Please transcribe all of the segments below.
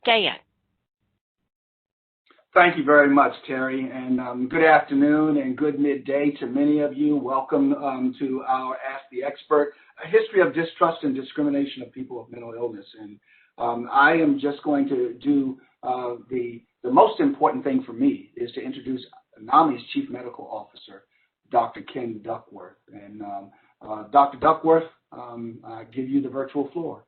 Dan. Thank you very much, Terry, and good afternoon and good midday to many of you. Welcome to our Ask the Expert, a history of distrust and discrimination of people with mental illness. And I am just going to do the most important thing for me is to introduce NAMI's Chief Medical Officer, Dr. Ken Duckworth. And Dr. Duckworth, I give you the virtual floor.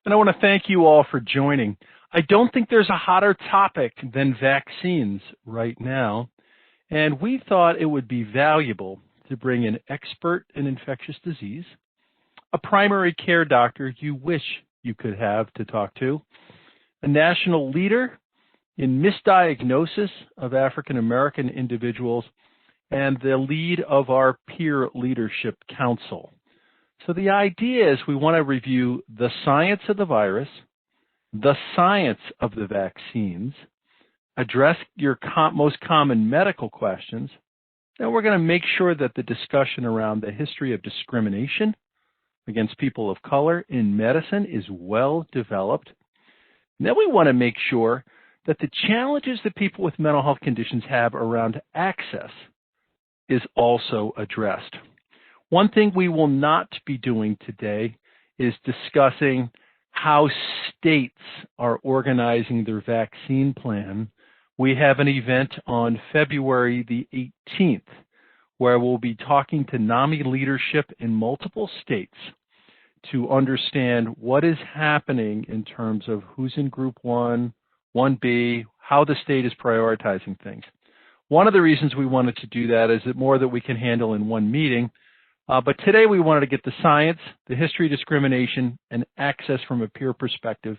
And I want to thank you all for joining. I don't think there's a hotter topic than vaccines right now, and we thought it would be valuable to bring an expert in infectious disease, a primary care doctor you wish you could have to talk to, a national leader in misdiagnosis of African American individuals, and the lead of our Peer Leadership Council. So the idea is we want to review the science of the virus, the science of the vaccines, address your most common medical questions, and we're going to make sure that the discussion around the history of discrimination against people of color in medicine is well developed. And then we want to make sure that the challenges that people with mental health conditions have around access is also addressed. One thing we will not be doing today is discussing how states are organizing their vaccine plan. We have an event on February the 18th where we'll be talking to NAMI leadership in multiple states to understand what is happening in terms of who's in Group 1, 1B, how the state is prioritizing things. One of the reasons we wanted to do that is that more that we can handle in one meeting. But today we wanted to get the science, the history of discrimination, and access from a peer perspective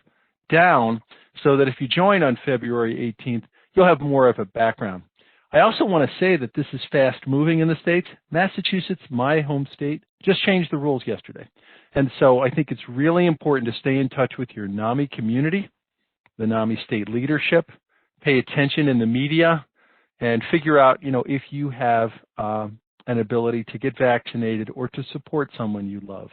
down so that if you join on February 18th, you'll have more of a background. I also want to say that this is fast moving in the states. Massachusetts, my home state, just changed the rules yesterday. And so I think it's really important to stay in touch with your NAMI community, the NAMI state leadership, pay attention in the media, and figure out, if you have an ability to get vaccinated or to support someone you love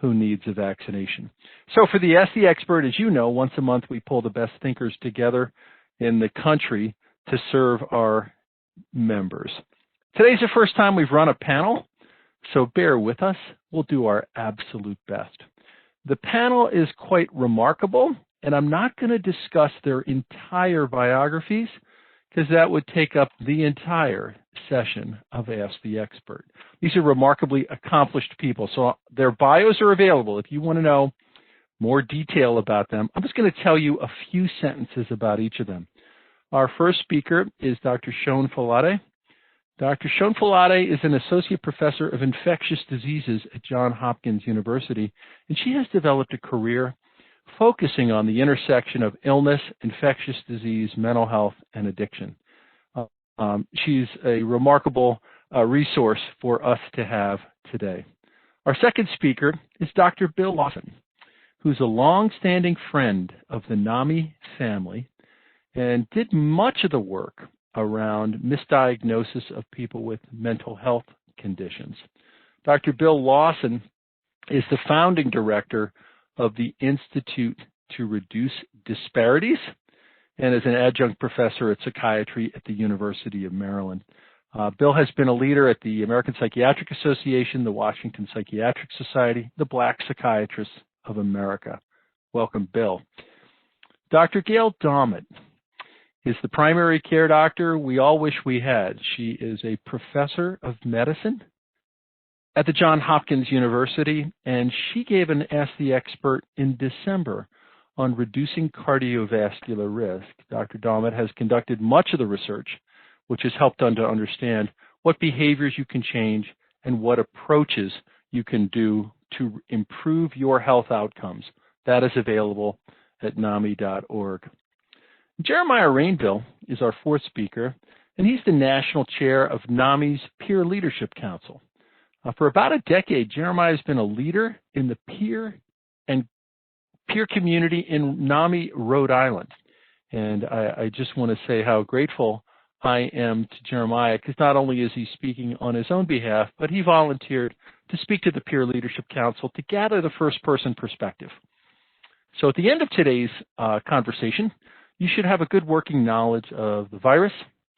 who needs a vaccination. So for the Ask the Expert, as you know, once a month we pull the best thinkers together in the country to serve our members. Today's the first time we've run a panel, so bear with us. We'll do our absolute best. The panel is quite remarkable, and I'm not going to discuss their entire biographies because that would take up the entire session of Ask the Expert. These are remarkably accomplished people, so their bios are available if you want to know more detail about them. I'm just going to tell you a few sentences about each of them. Our first speaker is Dr. Shon Falade. Dr. Shon Falade is an associate professor of infectious diseases at Johns Hopkins University, and she has developed a career focusing on the intersection of illness, infectious disease, mental health, and addiction. She's a remarkable resource for us to have today. Our second speaker is Dr. Bill Lawson, who's a long-standing friend of the NAMI family and did much of the work around misdiagnosis of people with mental health conditions. Dr. Bill Lawson is the founding director of the Institute to Reduce Disparities and is an adjunct professor at Psychiatry at the University of Maryland. Bill has been a leader at the American Psychiatric Association, the Washington Psychiatric Society, the Black Psychiatrists of America. Welcome, Bill. Dr. Gail Dahmet is the primary care doctor we all wish we had. She is a professor of medicine at the Johns Hopkins University, and she gave an Ask the Expert in December on reducing cardiovascular risk. Dr. Dahmet has conducted much of the research, which has helped to understand what behaviors you can change and what approaches you can do to improve your health outcomes. That is available at NAMI.org. Jeremiah Rainville is our fourth speaker, and he's the national chair of NAMI's Peer Leadership Council. For about a decade, Jeremiah has been a leader in the peer community in NAMI, Rhode Island. And I just want to say how grateful I am to Jeremiah, because not only is he speaking on his own behalf, but he volunteered to speak to the Peer Leadership Council to gather the first-person perspective. So at the end of today's conversation, you should have a good working knowledge of the virus,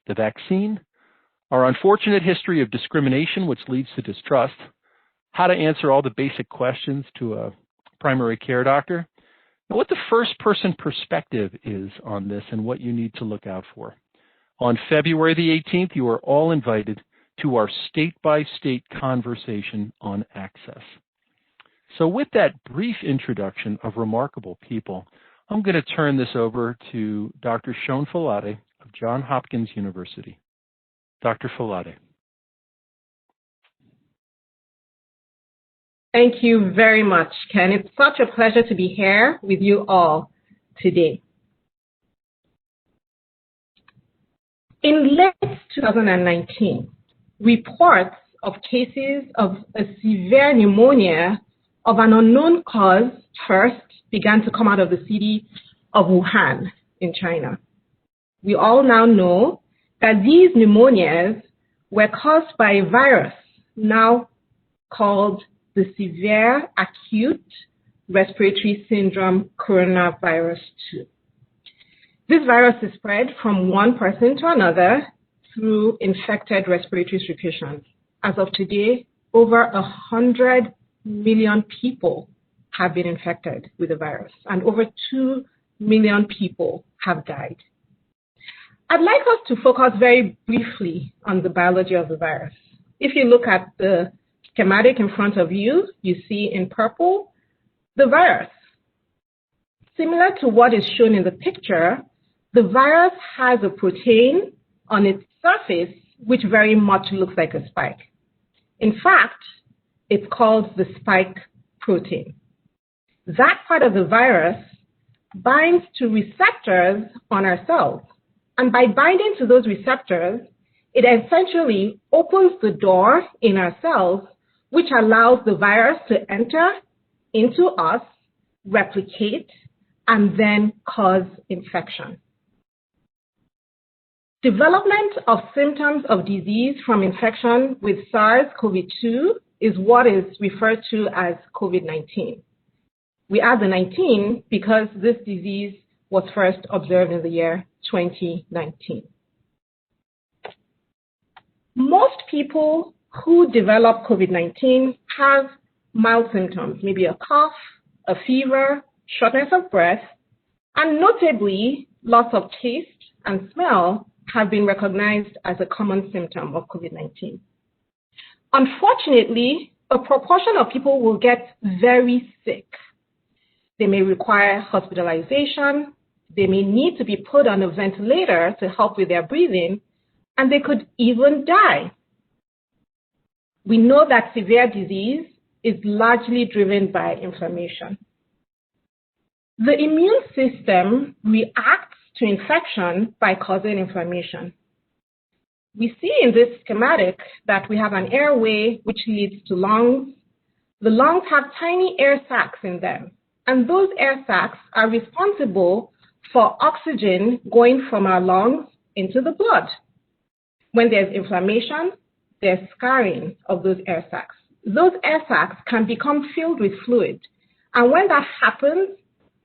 the vaccine, our unfortunate history of discrimination, which leads to distrust, how to answer all the basic questions to a primary care doctor, and what the first-person perspective is on this and what you need to look out for. On February the 18th, you are all invited to our state-by-state conversation on access. So with that brief introduction of remarkable people, I'm going to turn this over to Dr. Shon Falade of Johns Hopkins University. Dr. Falade. Thank you very much, Ken. It's such a pleasure to be here with you all today. In late 2019, reports of cases of a severe pneumonia of an unknown cause first began to come out of the city of Wuhan in China. We all now know that these pneumonias were caused by a virus now called the severe acute respiratory syndrome coronavirus 2. This virus is spread from one person to another through infected respiratory secretions. As of today, over 100 million people have been infected with the virus, and over 2 million people have died. I'd like us to focus very briefly on the biology of the virus. If you look at the schematic in front of you, you see in purple the virus. Similar to what is shown in the picture, the virus has a protein on its surface which very much looks like a spike. In fact, it's called the spike protein. That part of the virus binds to receptors on our cells. And by binding to those receptors, it essentially opens the door in our cells, which allows the virus to enter into us, replicate, and then cause infection. Development of symptoms of disease from infection with SARS-CoV-2 is what is referred to as COVID-19. We add the 19 because this disease was first observed in the year 2019. Most people who develop COVID-19 have mild symptoms, maybe a cough, a fever, shortness of breath, and notably, loss of taste and smell have been recognized as a common symptom of COVID-19. Unfortunately, a proportion of people will get very sick. They may require hospitalization, they may need to be put on a ventilator to help with their breathing, and they could even die. We know that severe disease is largely driven by inflammation. The immune system reacts to infection by causing inflammation. We see in this schematic that we have an airway which leads to lungs. The lungs have tiny air sacs in them, and those air sacs are responsible for oxygen going from our lungs into the blood. When there's inflammation, there's scarring of those air sacs. Those air sacs can become filled with fluid, and when that happens,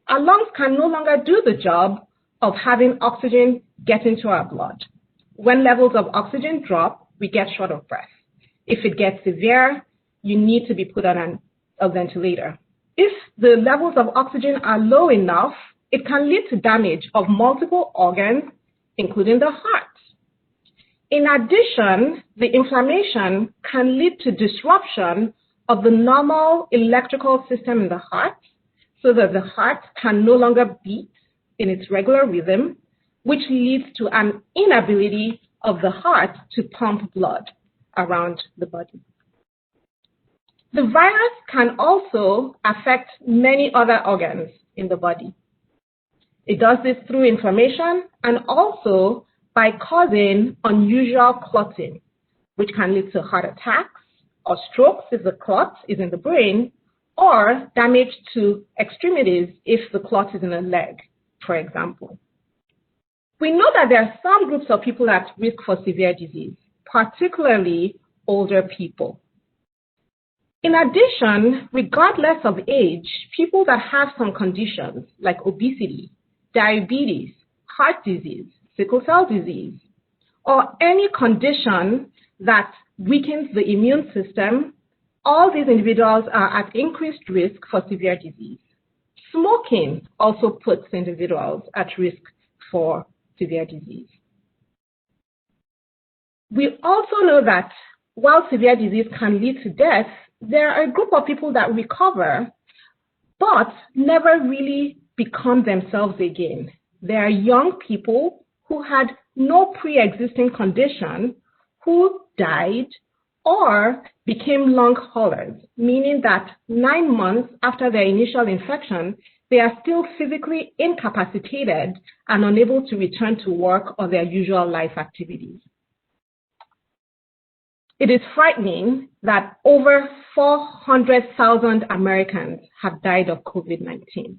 our lungs can no longer do the job of having oxygen get into our blood. When levels of oxygen drop, we get short of breath. If it gets severe, you need to be put on a ventilator. If the levels of oxygen are low enough, it can lead to damage of multiple organs, including the heart. In addition, the inflammation can lead to disruption of the normal electrical system in the heart, so that the heart can no longer beat in its regular rhythm, which leads to an inability of the heart to pump blood around the body. The virus can also affect many other organs in the body. It does this through inflammation and also by causing unusual clotting, which can lead to heart attacks or strokes if the clot is in the brain, or damage to extremities if the clot is in a leg, for example. We know that there are some groups of people at risk for severe disease, particularly older people. In addition, regardless of age, people that have some conditions like obesity, diabetes, heart disease, sickle cell disease, or any condition that weakens the immune system, all these individuals are at increased risk for severe disease. Smoking also puts individuals at risk for severe disease. We also know that while severe disease can lead to death, there are a group of people that recover but never really become themselves again. There are young people who had no pre-existing condition who died or became long haulers, meaning that 9 months after their initial infection, they are still physically incapacitated and unable to return to work or their usual life activities. It is frightening that over 400,000 Americans have died of COVID-19.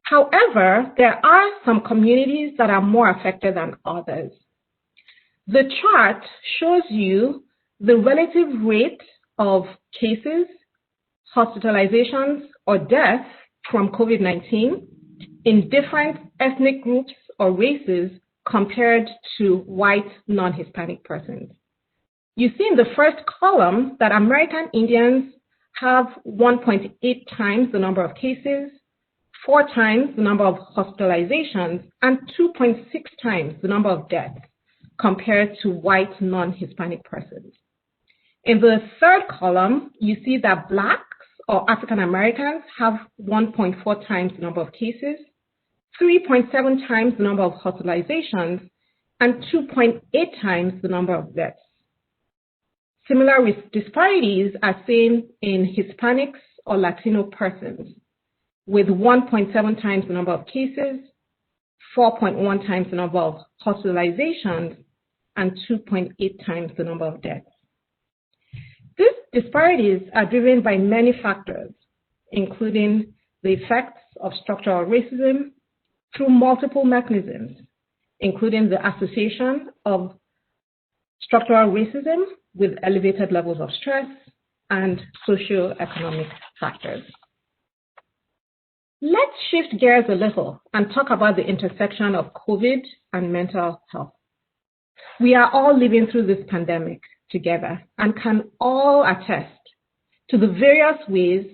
However, there are some communities that are more affected than others. The chart shows you the relative rate of cases, hospitalizations, or deaths from COVID-19 in different ethnic groups or races compared to white non-Hispanic persons. You see in the first column that American Indians have 1.8 times the number of cases, 4 times the number of hospitalizations, and 2.6 times the number of deaths compared to white non-Hispanic persons. In the third column, you see that Blacks or African Americans have 1.4 times the number of cases, 3.7 times the number of hospitalizations, and 2.8 times the number of deaths. Similar disparities are seen in Hispanics or Latino persons, with 1.7 times the number of cases, 4.1 times the number of hospitalizations, and 2.8 times the number of deaths. These disparities are driven by many factors, including the effects of structural racism through multiple mechanisms, including the association of structural racism with elevated levels of stress and socioeconomic factors. Let's shift gears a little and talk about the intersection of COVID and mental health. We are all living through this pandemic together and can all attest to the various ways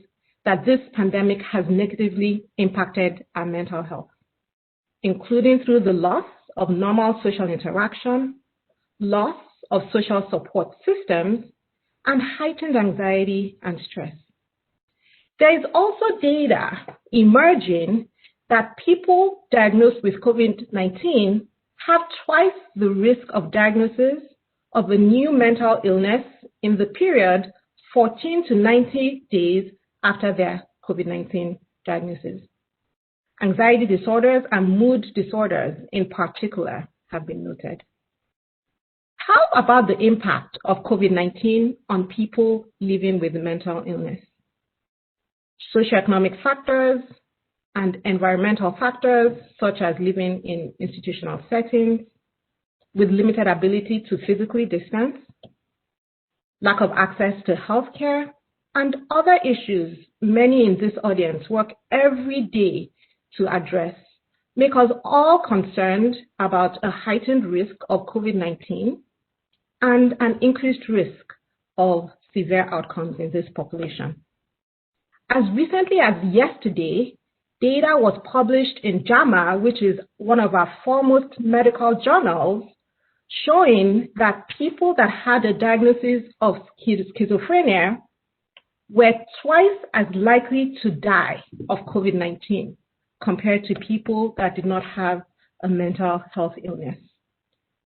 that this pandemic has negatively impacted our mental health, including through the loss of normal social interaction, loss of social support systems, and heightened anxiety and stress. There is also data emerging that people diagnosed with COVID-19 have twice the risk of diagnosis of a new mental illness in the period 14 to 90 days after their COVID-19 diagnosis. Anxiety disorders and mood disorders in particular have been noted. How about the impact of COVID-19 on people living with mental illness? Socioeconomic factors and environmental factors, such as living in institutional settings with limited ability to physically distance, lack of access to healthcare, and other issues many in this audience work every day to address, make us all concerned about a heightened risk of COVID-19 and an increased risk of severe outcomes in this population. As recently as yesterday, data was published in JAMA, which is one of our foremost medical journals, showing that people that had a diagnosis of schizophrenia were twice as likely to die of COVID-19 compared to people that did not have a mental health illness.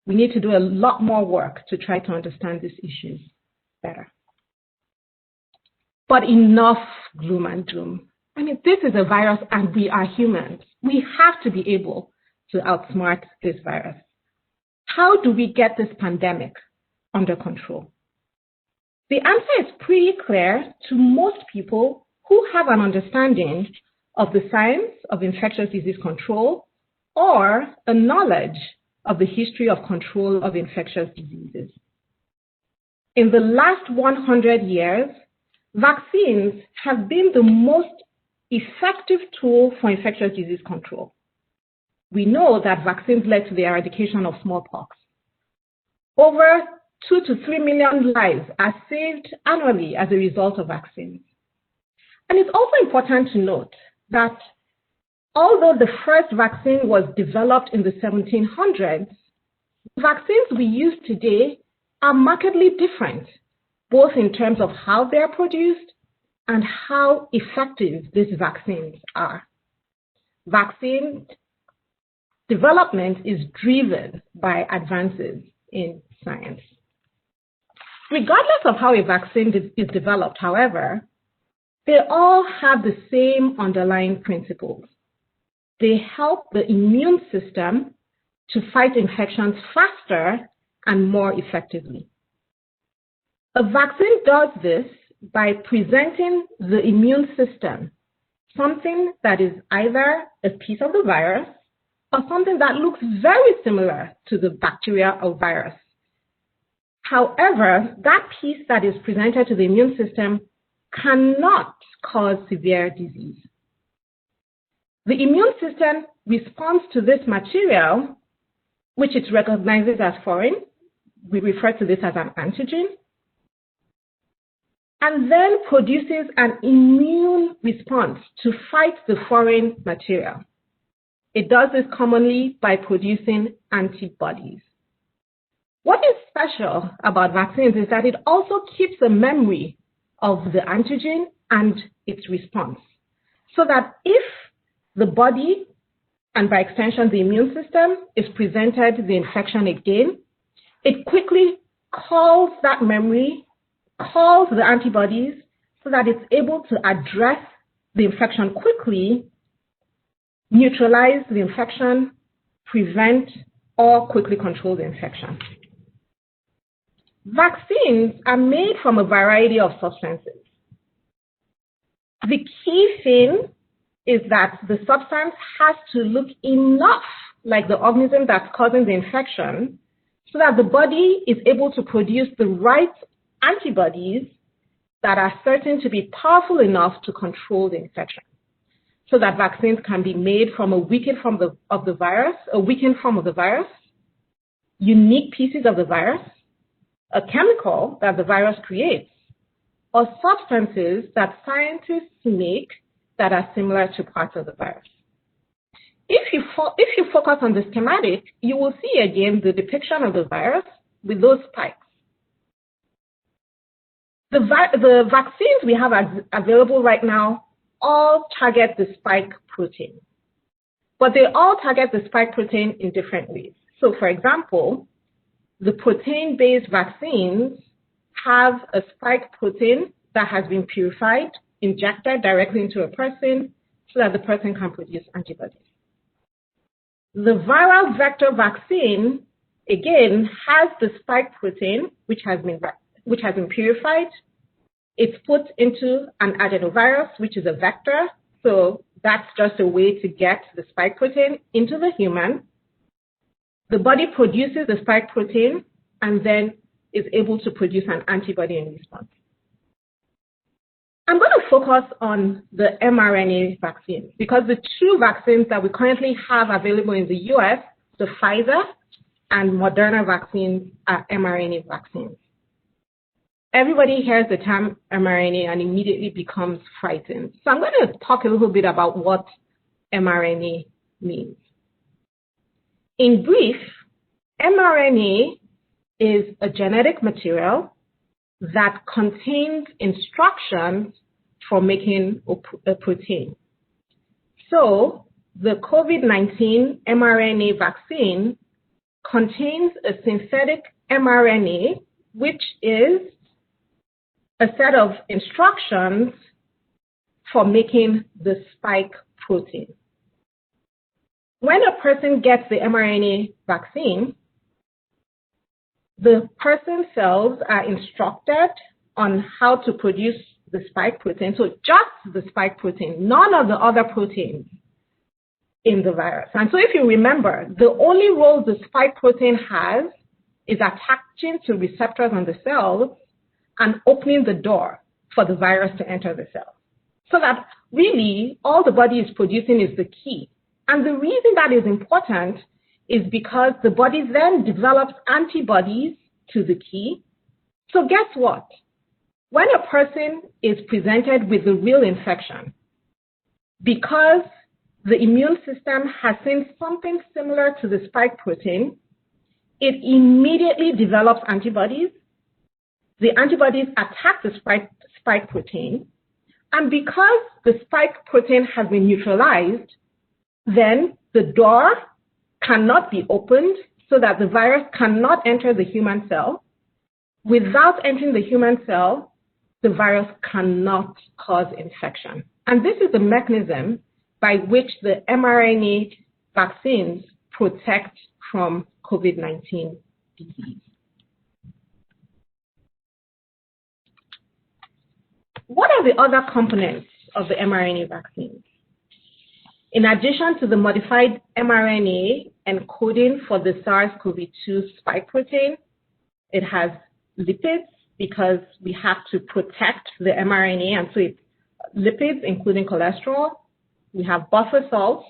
We need to do a lot more work to try to understand these issues better. But enough gloom and doom. I mean, this is a virus and we are humans. We have to be able to outsmart this virus. How do we get this pandemic under control? The answer is pretty clear to most people who have an understanding of the science of infectious disease control or a knowledge of the history of control of infectious diseases. In the last 100 years, vaccines have been the most effective tool for infectious disease control. We know that vaccines led to the eradication of smallpox. Over 2 to 3 million lives are saved annually as a result of vaccines. And it's also important to note that although the first vaccine was developed in the 1700s, the vaccines we use today are markedly different, both in terms of how they're produced and how effective these vaccines are. Vaccine development is driven by advances in science. Regardless of how a vaccine is developed, however, they all have the same underlying principles. They help the immune system to fight infections faster and more effectively. A vaccine does this by presenting the immune system something that is either a piece of the virus or something that looks very similar to the bacteria or virus. However, that piece that is presented to the immune system cannot cause severe disease. The immune system responds to this material, which it recognizes as foreign. We refer to this as an antigen, and then produces an immune response to fight the foreign material. It does this commonly by producing antibodies. What is special about vaccines is that it also keeps a memory of the antigen and its response, so that if the body, and by extension the immune system, is presented the infection again, it quickly calls that memory, calls the antibodies, so that it's able to address the infection quickly, neutralize the infection, prevent, or quickly control the infection. Vaccines are made from a variety of substances. The key thing is that the substance has to look enough like the organism that's causing the infection so that the body is able to produce the right antibodies that are certain to be powerful enough to control the infection, so that vaccines can be made from a weakened form of the virus, unique pieces of the virus, a chemical that the virus creates, or substances that scientists make that are similar to parts of the virus. If you focus on the schematic, you will see again the depiction of the virus with those spikes. The vaccines we have available right now all target the spike protein, but they all target the spike protein in different ways. So for example, the protein-based vaccines have a spike protein that has been purified, injected directly into a person so that the person can produce antibodies. The viral vector vaccine, again, has the spike protein, which has been purified. It's put into an adenovirus, which is a vector. So that's just a way to get the spike protein into the human. The body produces the spike protein and then is able to produce an antibody in response. I'm going to focus on the mRNA vaccine because the two vaccines that we currently have available in the US, the Pfizer and Moderna vaccines, are mRNA vaccines. Everybody hears the term mRNA and immediately becomes frightened. So I'm going to talk a little bit about what mRNA means. In brief, mRNA is a genetic material that contains instructions for making a protein. So the COVID-19 mRNA vaccine contains a synthetic mRNA, which is a set of instructions for making the spike protein. When a person gets the mRNA vaccine, the person's cells are instructed on how to produce the spike protein, so just the spike protein, none of the other proteins in the virus. And so if you remember, the only role the spike protein has is attaching to receptors on the cells and opening the door for the virus to enter the cell. So that really all the body is producing is the key. And the reason that is important is because the body then develops antibodies to the key. So guess what? When a person is presented with a real infection, because the immune system has seen something similar to the spike protein, it immediately develops antibodies. The antibodies attack the spike protein. And because the spike protein has been neutralized, then the door cannot be opened so that the virus cannot enter the human cell. Without entering the human cell, the virus cannot cause infection. And this is the mechanism by which the mRNA vaccines protect from COVID-19 disease. What are the other components of the mRNA vaccines? In addition to the modified mRNA encoding for the SARS-CoV-2 spike protein, it has lipids because we have to protect the mRNA, and so it's lipids, including cholesterol. We have buffer salts,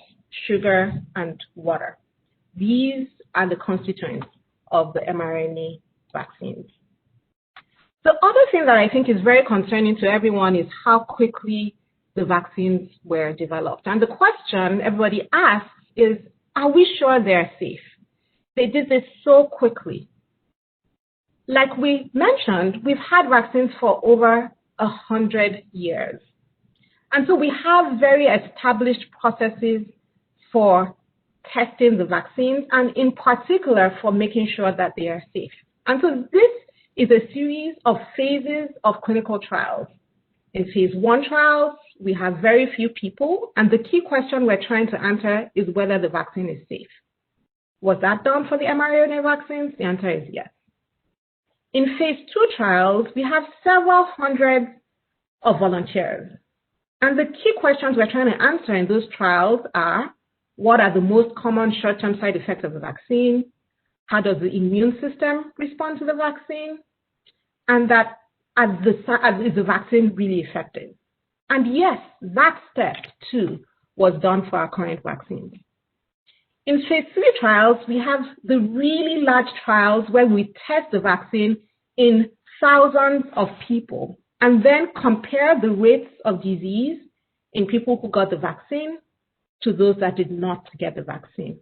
sugar, and water. These are the constituents of the mRNA vaccines. The other thing that I think is very concerning to everyone is how quickly the vaccines were developed. And the question everybody asks is, are we sure they're safe? They did this so quickly. Like we mentioned, we've had vaccines for over 100 years. And so we have very established processes for testing the vaccines, and in particular for making sure that they are safe. And so this is a series of phases of clinical trials. In phase 1 trials, we have very few people, and the key question we're trying to answer is whether the vaccine is safe. Was that done for the mRNA vaccines? The answer is yes. In phase 2 trials, we have several hundreds of volunteers. And the key questions we're trying to answer in those trials are, what are the most common short-term side effects of the vaccine? How does the immune system respond to the vaccine? And that is the vaccine really effective? And yes, that step too was done for our current vaccines. In phase 3 trials, we have the really large trials where we test the vaccine in thousands of people and then compare the rates of disease in people who got the vaccine to those that did not get the vaccine.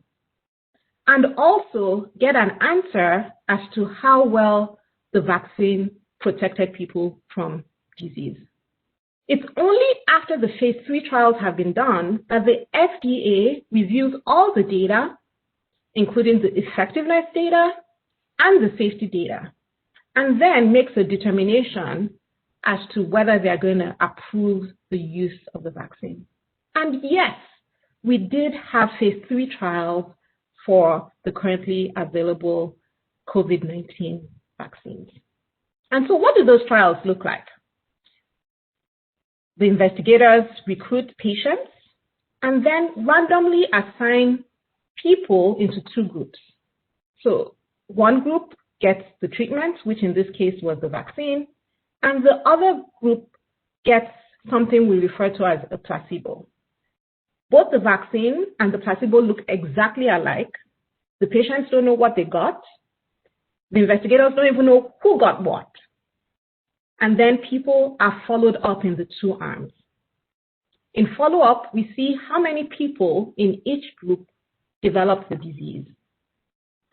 And also get an answer as to how well the vaccine protected people from disease. It's only after the phase 3 trials have been done that the FDA reviews all the data, including the effectiveness data and the safety data, and then makes a determination as to whether they're going to approve the use of the vaccine. And yes, we did have phase 3 trials for the currently available COVID-19 vaccines. And so what do those trials look like? The investigators recruit patients and then randomly assign people into 2 groups. So one group gets the treatment, which in this case was the vaccine, and the other group gets something we refer to as a placebo. Both the vaccine and the placebo look exactly alike. The patients don't know what they got. The investigators don't even know who got what. And then people are followed up in the 2 arms. In follow-up, we see how many people in each group develop the disease.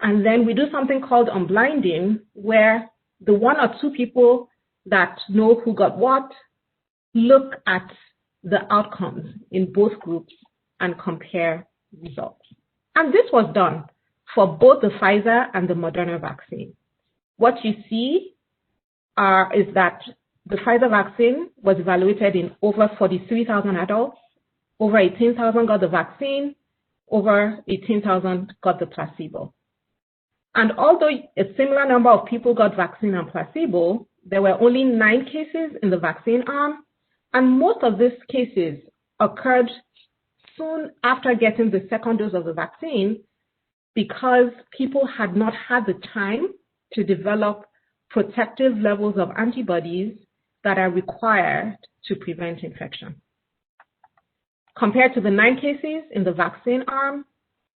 And then we do something called unblinding, where the 1 or 2 people that know who got what look at the outcomes in both groups and compare results. And this was done for both the Pfizer and the Moderna vaccine. What you see is that the Pfizer vaccine was evaluated in over 43,000 adults, over 18,000 got the vaccine, over 18,000 got the placebo. And although a similar number of people got vaccine and placebo, there were only 9 cases in the vaccine arm, and most of these cases occurred soon after getting the second dose of the vaccine because people had not had the time to develop protective levels of antibodies that are required to prevent infection. Compared to the 9 cases in the vaccine arm,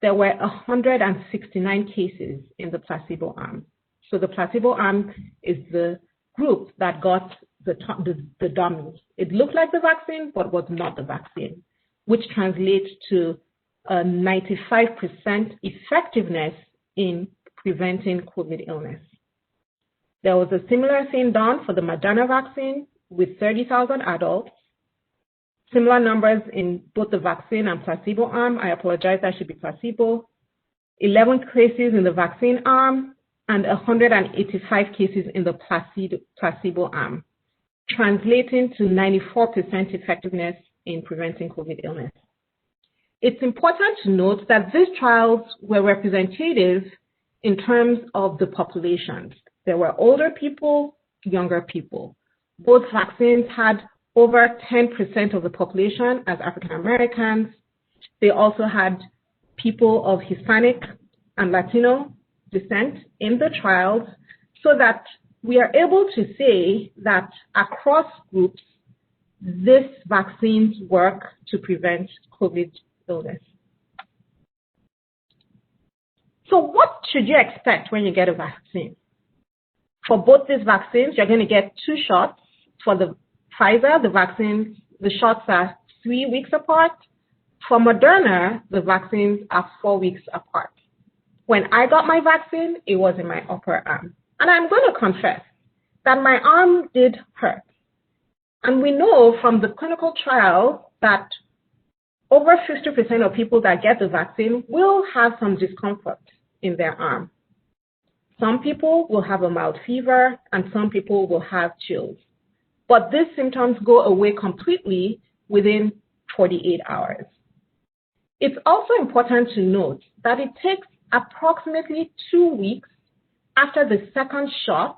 there were 169 cases in the placebo arm. So the placebo arm is the group that got the dummy. It looked like the vaccine, but was not the vaccine, which translates to a 95% effectiveness in preventing COVID illness. There was a similar thing done for the Moderna vaccine with 30,000 adults. Similar numbers in both the vaccine and placebo arm. I apologize, that should be placebo. 11 cases in the vaccine arm and 185 cases in the placebo arm, translating to 94% effectiveness in preventing COVID illness. It's important to note that these trials were representative in terms of the populations. There were older people, younger people. Both vaccines had over 10% of the population as African Americans. They also had people of Hispanic and Latino descent in the trials, so that we are able to say that across groups, these vaccines work to prevent COVID illness. So what should you expect when you get a vaccine? For both these vaccines, you're going to get 2 shots. For the Pfizer, the vaccines, the shots are 3 weeks apart. For Moderna, the vaccines are 4 weeks apart. When I got my vaccine, it was in my upper arm. And I'm going to confess that my arm did hurt. And we know from the clinical trial that over 50% of people that get the vaccine will have some discomfort in their arm. Some people will have a mild fever, and some people will have chills. But these symptoms go away completely within 48 hours. It's also important to note that it takes approximately 2 weeks after the second shot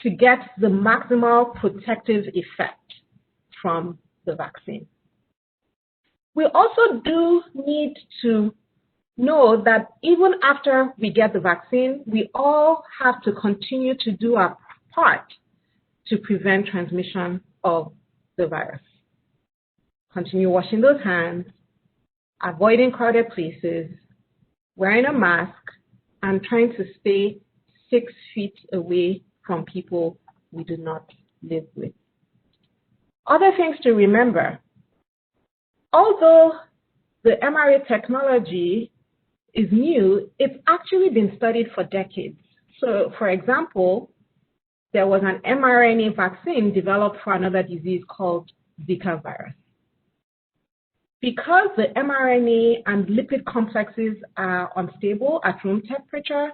to get the maximal protective effect from the vaccine. We also do need to know that even after we get the vaccine, we all have to continue to do our part to prevent transmission of the virus. Continue washing those hands, avoiding crowded places, wearing a mask, and trying to stay 6 feet away from people we do not live with. Other things to remember: although the mRNA technology is new, it's actually been studied for decades. So, for example, there was an mRNA vaccine developed for another disease called Zika virus. Because the mRNA and lipid complexes are unstable at room temperature,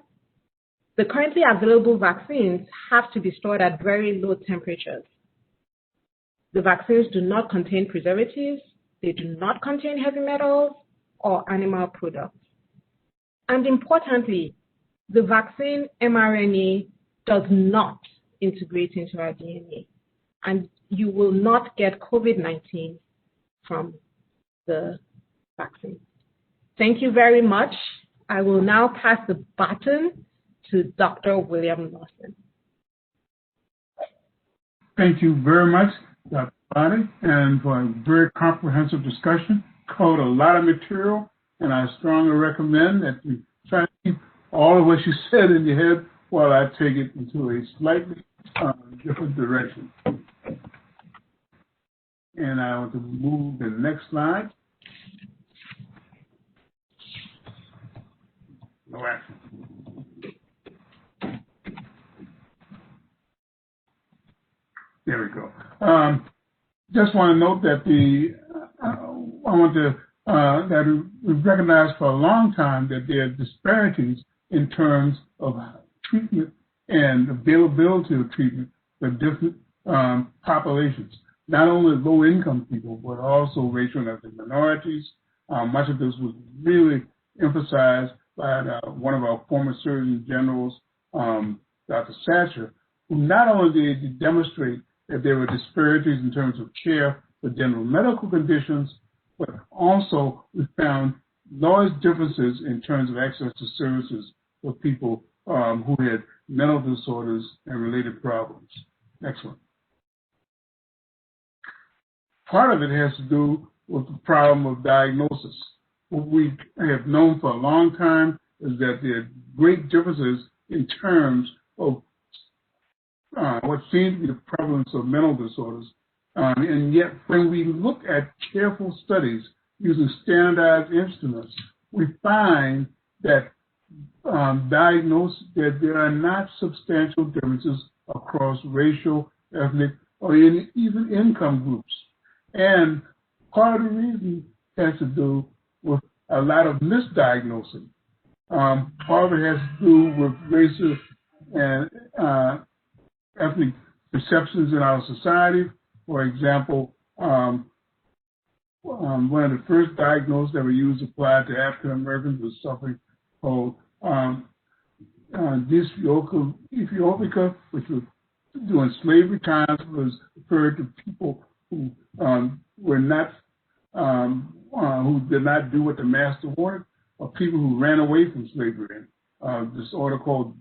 the currently available vaccines have to be stored at very low temperatures. The vaccines do not contain preservatives, they do not contain heavy metals or animal products. And importantly, the vaccine mRNA does not integrate into our DNA, and you will not get COVID-19 from the vaccine. Thank you very much. I will now pass the baton to Dr. William Lawson. Thank you very much, Dr. Bonnie, and for a very comprehensive discussion. Covered a lot of material, and I strongly recommend that you try to keep all of what you said in your head while I take it into a slightly different direction. And I want to move to the next slide. No action. There we go. Just want to note that that we've recognized for a long time that there are disparities in terms of treatment and availability of treatment for different populations. Not only low-income people, but also racial and ethnic minorities. Much of this was really emphasized by one of our former Surgeon Generals, Dr. Satcher, who not only did he demonstrate that there were disparities in terms of care for general medical conditions, but also we found large differences in terms of access to services for people who had mental disorders and related problems. Next one. part of it has to do with the problem of diagnosis. What we have known for a long time is that there are great differences in terms of what seems to be the prevalence of mental disorders. And yet, when we look at careful studies using standardized instruments, we find that that there are not substantial differences across racial, ethnic, or even income groups. And part of the reason has to do with a lot of misdiagnosing. Part of it has to do with racial and ethnic perceptions in our society. For example, one of the first diagnoses that were used applied to African Americans was something called Distrust, which was during slavery times was referred to people who were not who did not do what the master wanted, or people who ran away from slavery. Disorder called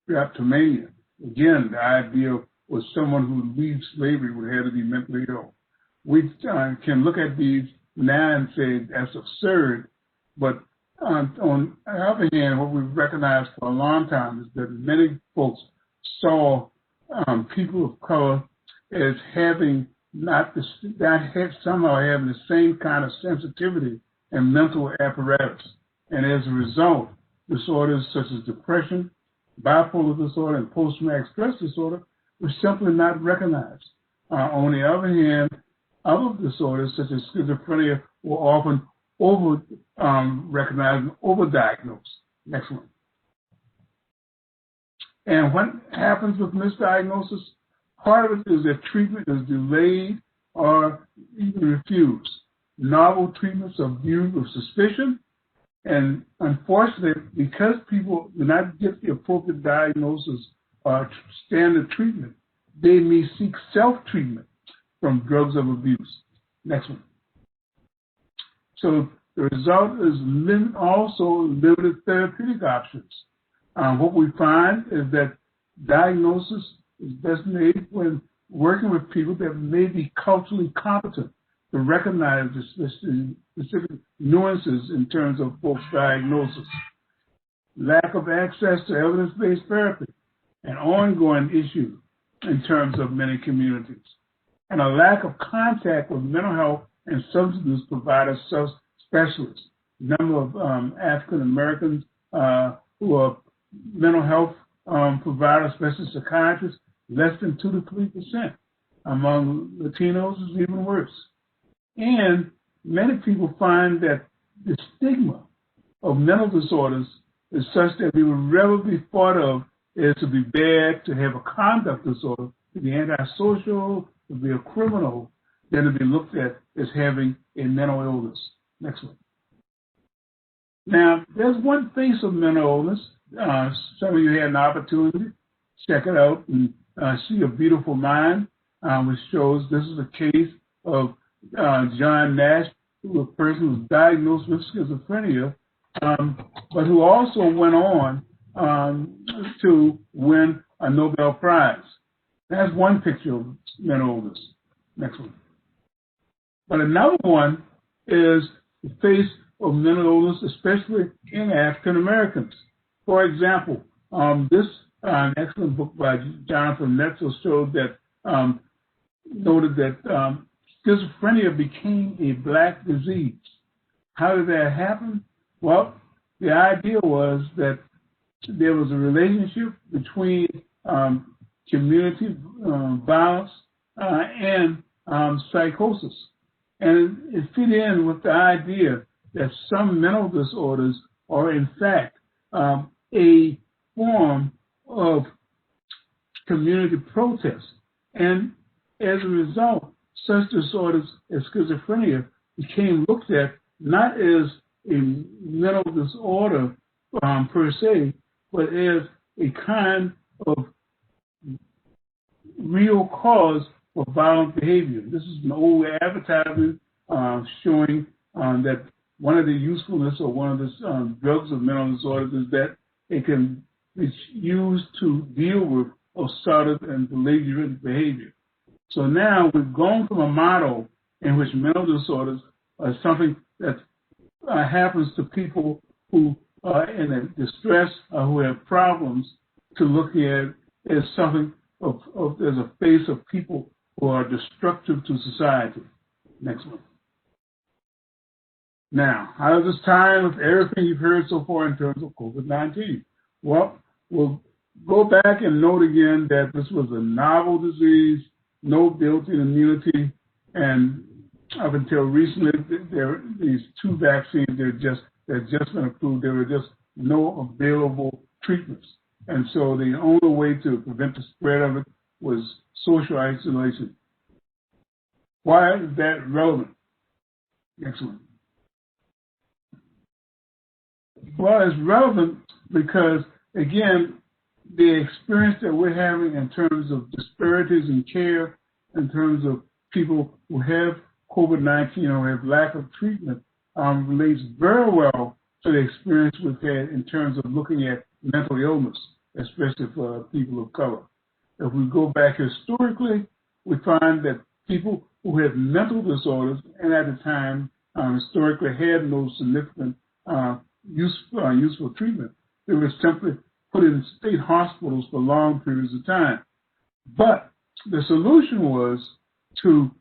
Kleptomania. Again, the idea was someone who leaves slavery would have to be mentally ill. We can look at these now and say that's absurd, but on the other hand, what we've recognized for a long time is that many folks saw people of color as having somehow having the same kind of sensitivity and mental apparatus. And as a result, disorders such as depression, bipolar disorder, and post-traumatic stress disorder were simply not recognized. On the other hand, other disorders such as schizophrenia were often recognized and overdiagnosed. Next one. And what happens with misdiagnosis? Part of it is that treatment is delayed or even refused. Novel treatments are viewed with suspicion, and unfortunately, because people do not get the appropriate diagnosis or standard treatment, they may seek self-treatment from drugs of abuse. Next one. So the result is also limited therapeutic options. What we find is that diagnosis is best made when working with people that may be culturally competent to recognize the specific nuances in terms of folks' diagnosis. Lack of access to evidence-based therapy, an ongoing issue in terms of many communities. And a lack of contact with mental health and substance use provider specialists. A number of African Americans who are mental health providers, especially psychiatrists, less than 2 to 3%. Among Latinos, it's even worse. And many people find that the stigma of mental disorders is such that we would rather be thought of as to be bad, to have a conduct disorder, to be antisocial, to be a criminal, than to be looked at as having a mental illness. Next one. Now, there's one face of mental illness. Some of you had an opportunity to check it out and see A Beautiful Mind, which shows this is a case of John Nash, who was a person who was diagnosed with schizophrenia, but who also went on to win a Nobel Prize. That's one picture of mental illness. Next one. But another one is the face of mental illness, especially in African Americans. For example, this excellent book by Jonathan Metzl showed that noted that schizophrenia became a black disease. How did that happen? Well, the idea was that there was a relationship between community violence and psychosis. And it fit in with the idea that some mental disorders are in fact a form of community protest. And as a result, such disorders as schizophrenia became looked at not as a mental disorder per se, but as a kind of real cause for violent behavior. This is an old advertisement showing that one of the usefulness or one of the drugs of mental disorders is that it can be used to deal with assaultive and belligerent behavior. So now we've gone from a model in which mental disorders are something that happens to people who are in a distress or who have problems, to look at as something as a face of people who are destructive to society. Next one. Now, how does this tie in with everything you've heard so far in terms of COVID-19? Well, we'll go back and note again that this was a novel disease, no built-in immunity, and up until recently, these two vaccines that just been approved, there were just no available treatments. And so the only way to prevent the spread of it was social isolation. Why is that relevant? Next one. Well, it's relevant because, again, the experience that we're having in terms of disparities in care, in terms of people who have COVID-19 or have lack of treatment, relates very well to the experience we've had in terms of looking at mental illness, especially for people of color. If we go back historically, we find that people who have mental disorders, and at the time historically had no significant useful treatment, they were simply put in state hospitals for long periods of time. But the solution was to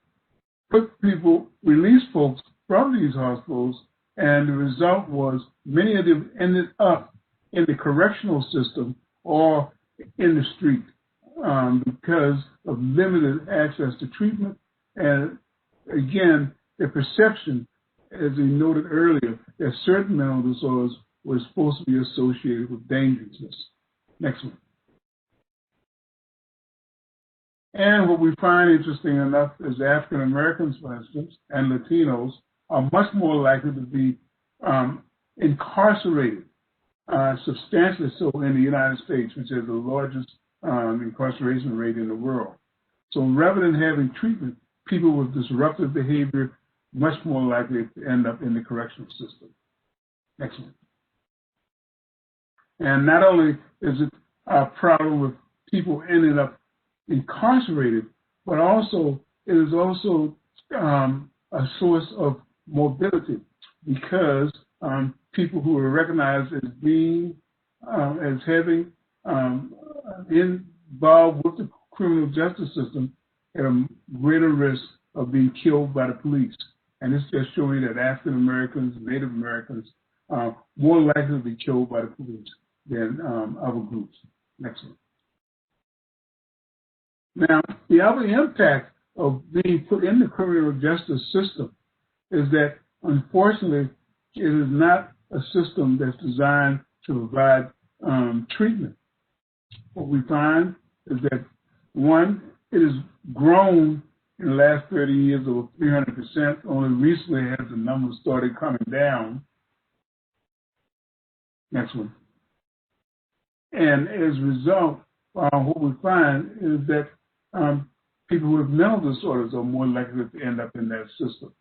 release folks from these hospitals, and the result was many of them ended up in the correctional system or in the street because of limited access to treatment. And again, the perception, as we noted earlier, that certain mental disorders were supposed to be associated with dangerousness. Next one. And what we find interesting enough is African Americans, for instance, and Latinos are much more likely to be incarcerated, substantially so in the United States, which has the largest incarceration rate in the world. So rather than having treatment, people with disruptive behavior much more likely to end up in the correctional system. Next one. And not only is it a problem with people ending up incarcerated, but also it is also a source of mobility, because people who are recognized as being as having involved with the criminal justice system at a greater risk of being killed by the police. And it's just showing that African Americans, Native Americans, are more likely to be killed by the police than other groups. Next one. Now, the other impact of being put in the criminal justice system is that, unfortunately, it is not a system that's designed to provide treatment. What we find is that, one, it has grown in the last 30 years over 300%. Only recently has the numbers started coming down. Next one. And as a result, what we find is that people with mental disorders are more likely to end up in that system.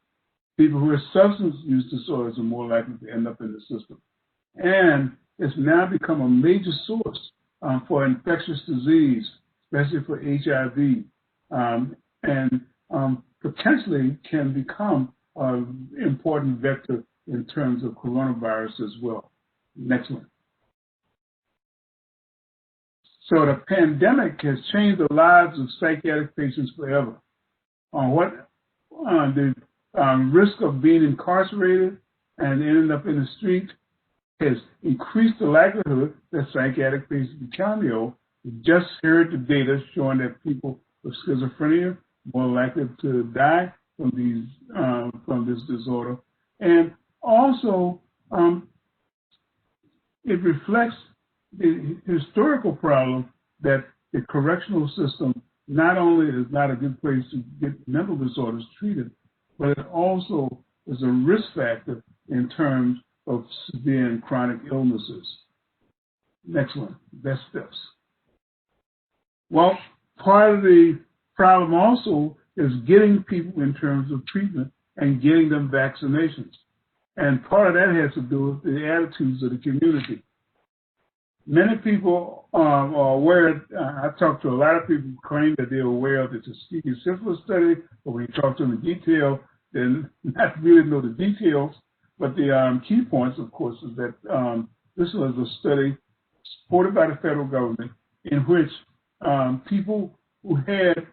People who have substance use disorders are more likely to end up in the system. And it's now become a major source for infectious disease, especially for HIV, and potentially can become an important vector in terms of coronavirus as well. Next one. So the pandemic has changed the lives of psychiatric patients forever. The risk of being incarcerated and ending up in the street has increased the likelihood that psychiatric patients become ill. We just heard the data showing that people with schizophrenia are more likely to die from this disorder. And also, it reflects the historical problem that the correctional system not only is not a good place to get mental disorders treated, but it also is a risk factor in terms of severe and chronic illnesses. Next one, best steps. Well, part of the problem also is getting people in terms of treatment and getting them vaccinations. And part of that has to do with the attitudes of the community. Many people are aware, I talked to a lot of people who claim that they're aware of the Tuskegee syphilis study, but when you talk to them in detail, then not really know the details, but the key points, of course, is that this was a study supported by the federal government in which people who had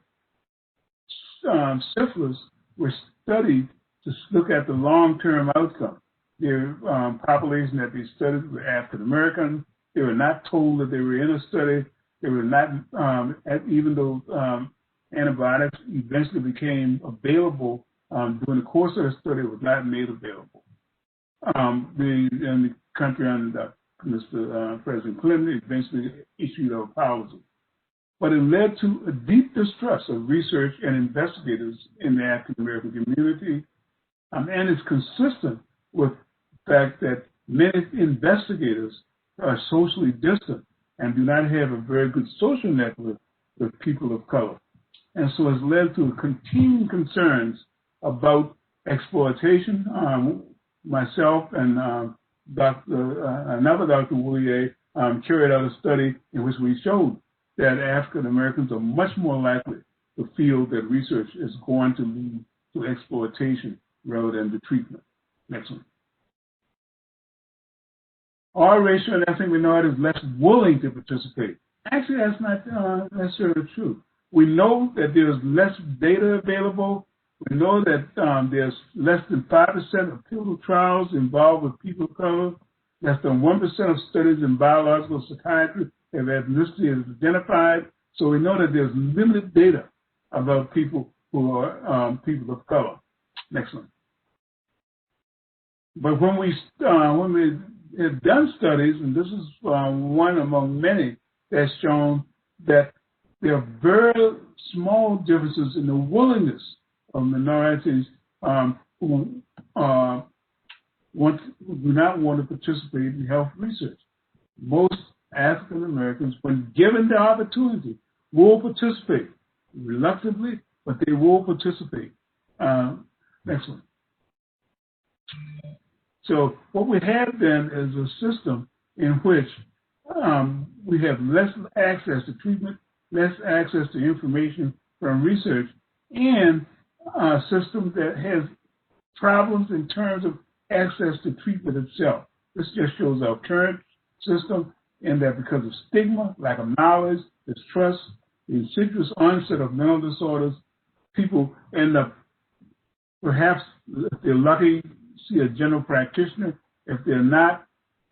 syphilis were studied to look at the long-term outcome. The population that they studied were African American. They were not told that they were in a study. They were not, even though antibiotics eventually became available during the course of the study, it was not made available. In the country under Mr. President Clinton eventually issued a policy. But it led to a deep distrust of research and investigators in the African American community, and it's consistent with the fact that many investigators are socially distant and do not have a very good social network with people of color. And so it's led to continuing concerns about exploitation. Myself and another Dr. Woulier carried out a study in which we showed that African Americans are much more likely to feel that research is going to lead to exploitation rather than to treatment. Next one. Our racial and ethnic minorities less willing to participate. Actually, that's not necessarily true. We know that there's less data available. We know that there's less than 5% of pivotal trials involved with people of color. Less than 1% of studies in biological psychiatry have ethnicity as identified. So we know that there's limited data about people who are people of color. Next one. But when we have done studies, and this is one among many that's shown that there are very small differences in the willingness of minorities who do not want to participate in health research. Most African Americans, when given the opportunity, will participate reluctantly, but they will participate. Next one. So what we have then is a system in which we have less access to treatment, less access to information from research, and a system that has problems in terms of access to treatment itself. This just shows our current system in that because of stigma, lack of knowledge, distrust, the insidious onset of mental disorders, people end up, perhaps if they're lucky, see a general practitioner. If they're not,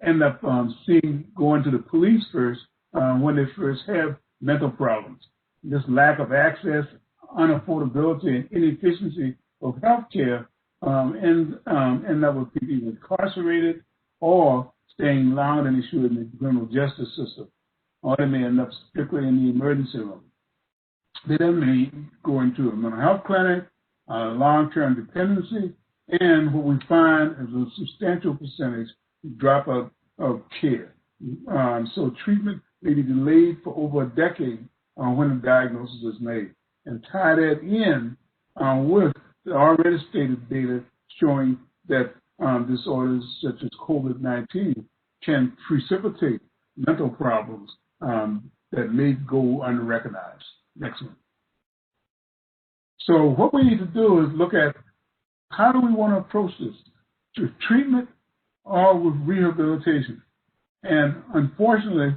end up going to the police first when they first have mental problems. This lack of access, unaffordability, and inefficiency of health care end up with people incarcerated or staying longer than they should in the criminal justice system, or they may end up strictly in the emergency room. They then may go into a mental health clinic, long-term dependency, and what we find is a substantial percentage drop out of care. So treatment may be delayed for over a decade when a diagnosis is made. And tie that in with the already stated data showing that disorders such as COVID-19 can precipitate mental problems that may go unrecognized. Next one. So what we need to do is look at how do we want to approach this, with treatment or with rehabilitation. And unfortunately,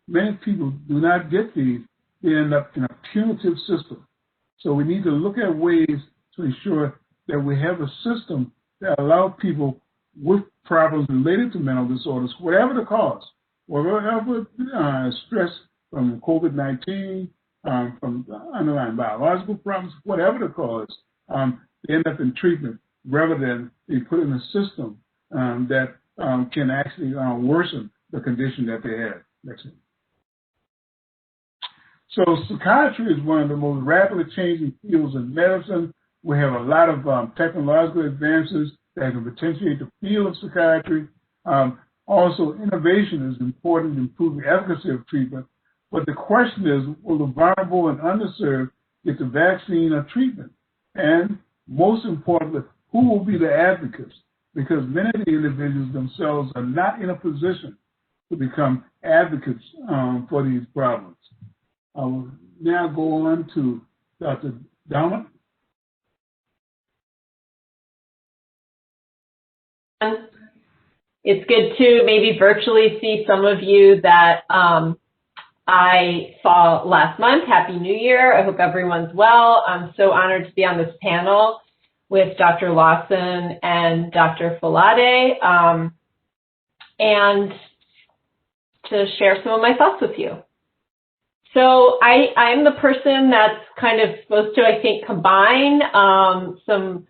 many people do not get these. They end up in a punitive system. So we need to look at ways to ensure that we have a system that allows people with problems related to mental disorders, whatever the cause, whatever stress from COVID-19, from underlying biological problems, whatever the cause, they end up in treatment rather than be put in a system that can actually worsen the condition that they have. Next one. So psychiatry is one of the most rapidly changing fields in medicine. We have a lot of technological advances that can potentiate the field of psychiatry. Also, innovation is important to improve the efficacy of treatment. But the question is, will the vulnerable and underserved get the vaccine or treatment? And most importantly, who will be the advocates? Because many of the individuals themselves are not in a position to become advocates for these problems. I will now go on to Dr. Dauman. It's good to maybe virtually see some of you that I saw last month. Happy New Year. I hope everyone's well. I'm so honored to be on this panel with Dr. Lawson and Dr. Folade, and to share some of my thoughts with you. So I'm the person that's kind of supposed to, I think, combine some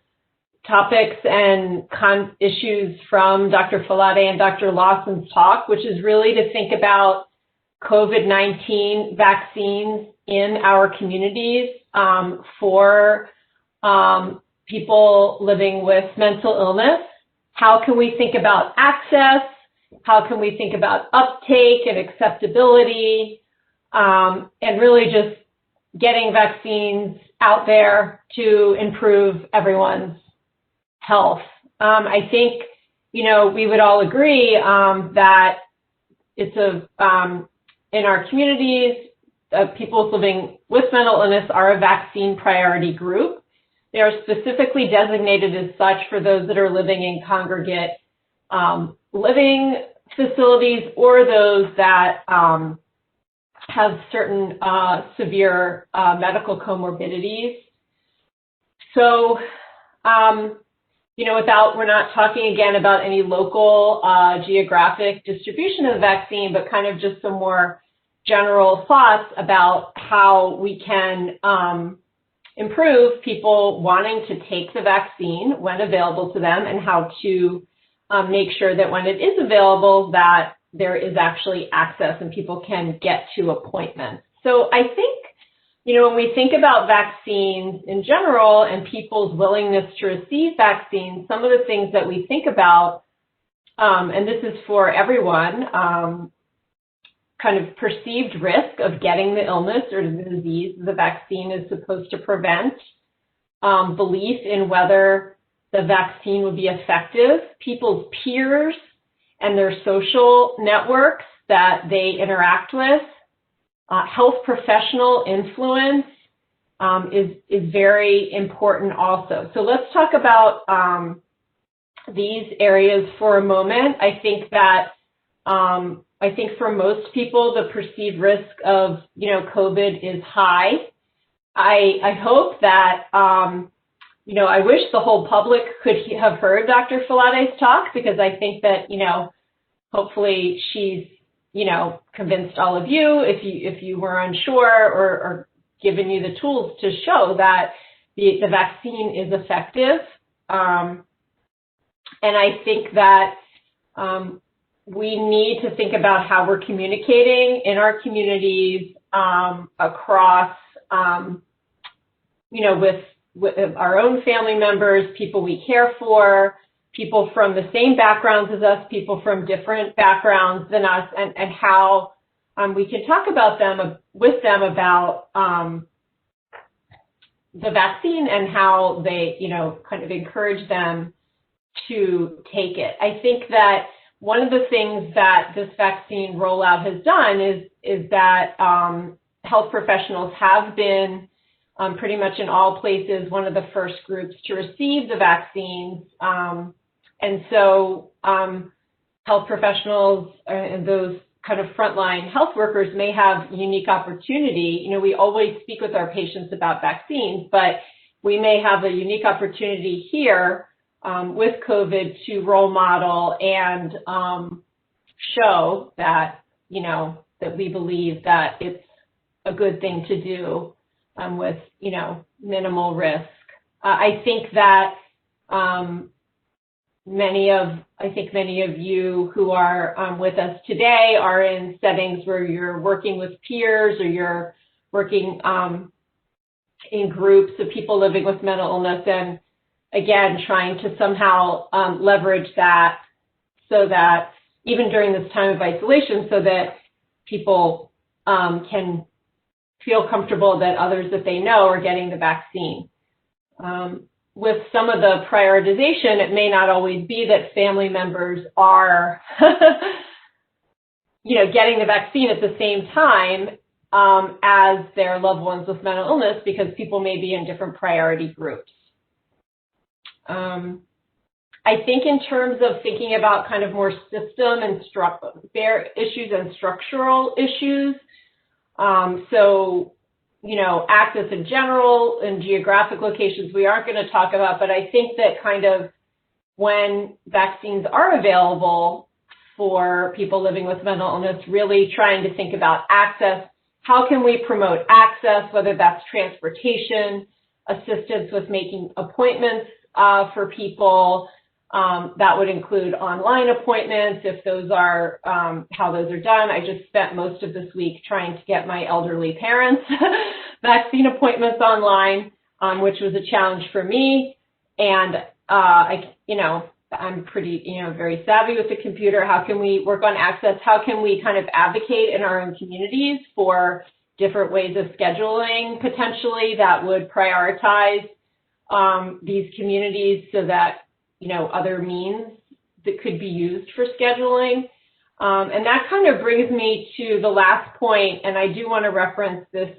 topics and issues from Dr. Folade and Dr. Lawson's talk, which is really to think about COVID-19 vaccines in our communities for people living with mental illness. How can we think about access? How can we think about uptake and acceptability? And really just getting vaccines out there to improve everyone's health. I think, we would all agree that it's in our communities, people living with mental illness are a vaccine priority group. They are specifically designated as such for those that are living in congregate living facilities or those that have certain severe medical comorbidities. So, we're not talking again about any local geographic distribution of the vaccine, but kind of just some more general thoughts about how we can improve people wanting to take the vaccine when available to them, and how to make sure that when it is available that there is actually access and people can get to appointments. So I think, when we think about vaccines in general and people's willingness to receive vaccines, some of the things that we think about, and this is for everyone, kind of perceived risk of getting the illness or the disease the vaccine is supposed to prevent, belief in whether the vaccine would be effective, people's peers and their social networks that they interact with, health professional influence is very important also. So let's talk about these areas for a moment. I think that for most people, the perceived risk of COVID is high. I hope that I wish the whole public could have heard Dr. Falade's talk, because I think that hopefully she's convinced all of you, if you were unsure, or given you the tools to show that the vaccine is effective. And I think that we need to think about how we're communicating in our communities across, with our own family members, people we care for, people from the same backgrounds as us, people from different backgrounds than us, and how we can talk with them about the vaccine and how they, kind of encourage them to take it. I think that one of the things that this vaccine rollout has done is that health professionals have been pretty much in all places one of the first groups to receive the vaccines. And so health professionals and those kind of frontline health workers may have unique opportunity. We always speak with our patients about vaccines, but we may have a unique opportunity here with COVID to role model and show that, that we believe that it's a good thing to do with, minimal risk. I think that many of you who are with us today are in settings where you're working with peers, or you're working in groups of people living with mental illness, and again, trying to somehow leverage that so that even during this time of isolation, so that people can feel comfortable that others that they know are getting the vaccine. With some of the prioritization, it may not always be that family members are, getting the vaccine at the same time as their loved ones with mental illness, because people may be in different priority groups. I think in terms of thinking about kind of more system and bare issues and structural issues, so, you know, access in general and geographic locations we aren't going to talk about, but I think that kind of when vaccines are available for people living with mental illness, really trying to think about access. How can we promote access, whether that's transportation, assistance with making appointments for people. That would include online appointments, if those are how those are done. I just spent most of this week trying to get my elderly parents vaccine appointments online, which was a challenge for me. And I'm pretty, very savvy with the computer. How can we work on access? How can we kind of advocate in our own communities for different ways of scheduling potentially that would prioritize these communities so that, other means that could be used for scheduling. And that kind of brings me to the last point, and I do want to reference this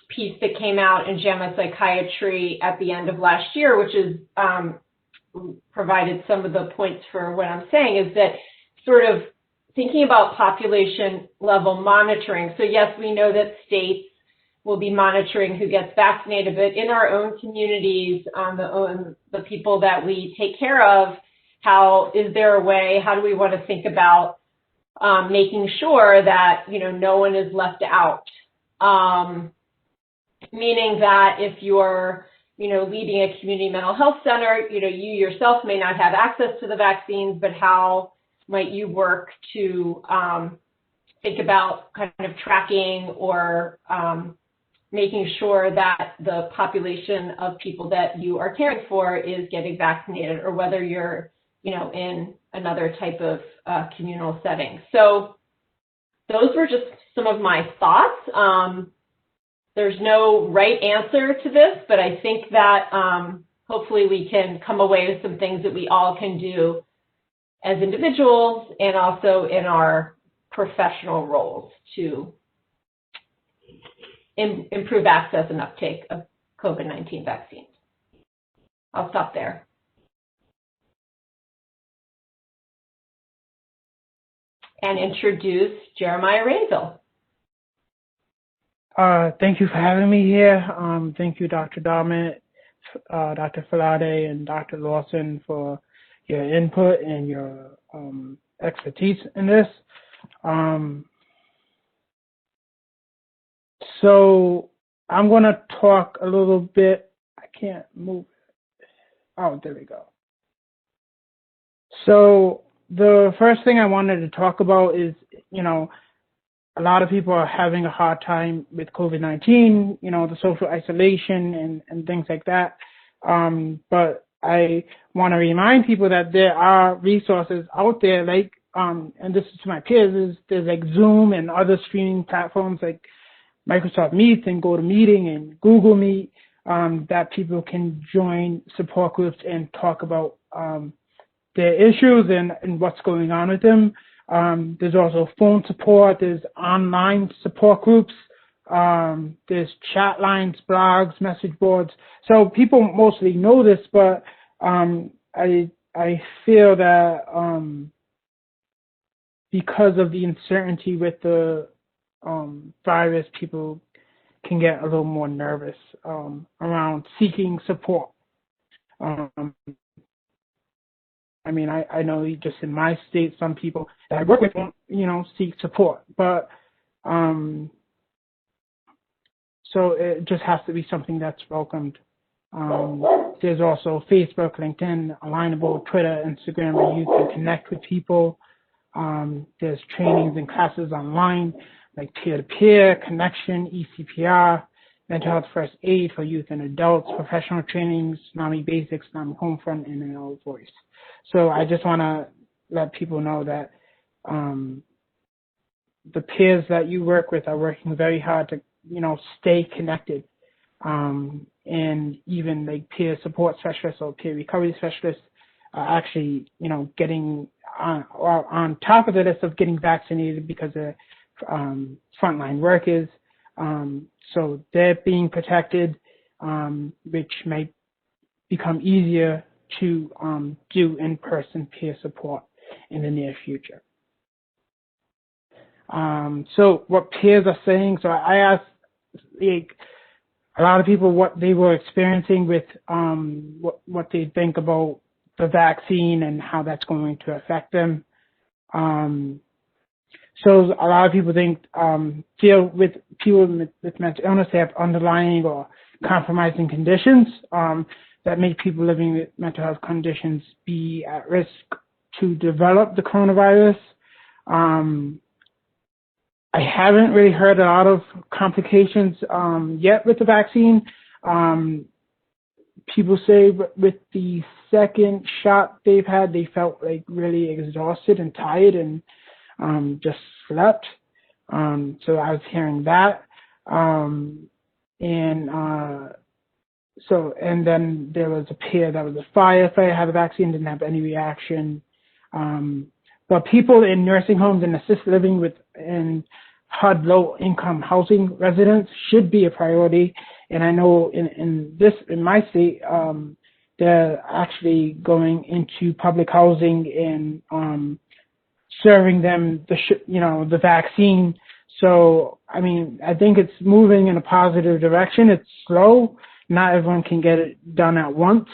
piece that came out in JAMA Psychiatry at the end of last year, which is provided some of the points for what I'm saying, is that sort of thinking about population level monitoring. So yes, we know that states will be monitoring who gets vaccinated, but in our own communities, the people that we take care of, is there a way, how do we want to think about making sure that, no one is left out? Meaning that if you're, leading a community mental health center, you yourself may not have access to the vaccines, but how might you work to think about kind of tracking or making sure that the population of people that you are caring for is getting vaccinated, or whether you're, in another type of communal setting. So those were just some of my thoughts. There's no right answer to this, but I think that hopefully we can come away with some things that we all can do as individuals and also in our professional roles to improve access and uptake of COVID-19 vaccines. I'll stop there. And introduce Jeremiah Rainville. Thank you for having me here. Thank you, Dr. Darmett, Dr. Falade, and Dr. Lawson for your input and your expertise in this. So I'm going to talk a little bit. I can't move. Oh, there we go. So the first thing I wanted to talk about is, a lot of people are having a hard time with COVID-19, the social isolation and things like that. But I want to remind people that there are resources out there, like, and this is to my peers, there's like Zoom and other streaming platforms like Microsoft Meet and GoToMeeting and Google Meet, that people can join support groups and talk about their issues and what's going on with them. There's also phone support, there's online support groups, there's chat lines, blogs, message boards. So people mostly know this, but I feel that because of the uncertainty with the virus, people can get a little more nervous around seeking support. I know just in my state, some people that I work with don't, seek support, but so it just has to be something that's welcomed. There's also Facebook, LinkedIn, Alignable, Twitter, Instagram, where you can connect with people. There's trainings and classes online, like peer-to-peer, connection, ECPR, mental health first aid for youth and adults, professional trainings, NAMI basics, NAMI Homefront, and NL voice. So I just want to let people know that the peers that you work with are working very hard to, stay connected. And even like peer support specialists or peer recovery specialists are actually, getting on top of the list of getting vaccinated because they're frontline workers. So they're being protected, which might become easier to do in-person peer support in the near future. So what peers are saying, so I asked a lot of people what they were experiencing with what they think about the vaccine and how that's going to affect them. So a lot of people think deal with people with mental illness, they have underlying or compromising conditions that make people living with mental health conditions be at risk to develop the coronavirus. I haven't really heard a lot of complications yet with the vaccine. People say with the second shot they've had, they felt like really exhausted and tired and just slept. So I was hearing that. And then there was a peer that was a firefighter, had the vaccine, didn't have any reaction. But people in nursing homes and assisted living and HUD low-income housing residents should be a priority. And I know in my state, they're actually going into public housing and serving them the vaccine. So I mean, I think it's moving in a positive direction. It's slow. Not everyone can get it done at once.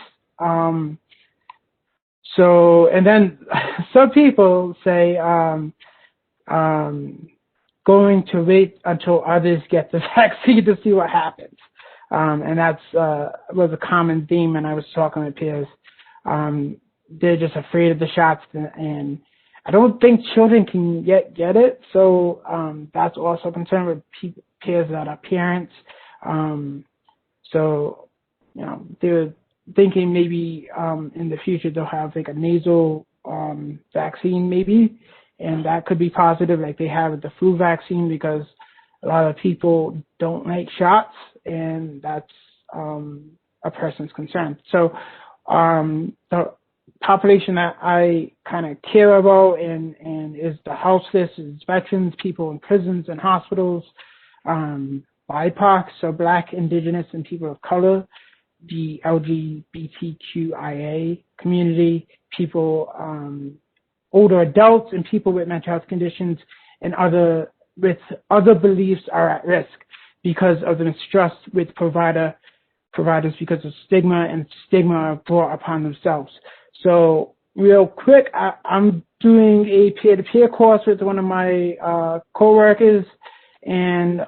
So, and then some people say going to wait until others get the vaccine to see what happens. And that's was a common theme when I was talking with peers. They're just afraid of the shots, and I don't think children can get it. So that's also a concern with peers that are parents. So, they're thinking maybe in the future they'll have like a nasal vaccine maybe, and that could be positive like they have with the flu vaccine, because a lot of people don't like shots, and that's a person's concern. So the population that I kind of care about and is the houseless, is veterans, people in prisons and hospitals, BIPOC, so Black, Indigenous, and people of color, the LGBTQIA community, people, older adults, and people with mental health conditions and other beliefs are at risk because of the mistrust with providers because of stigma brought upon themselves. So real quick, I'm doing a peer-to-peer course with one of my coworkers, and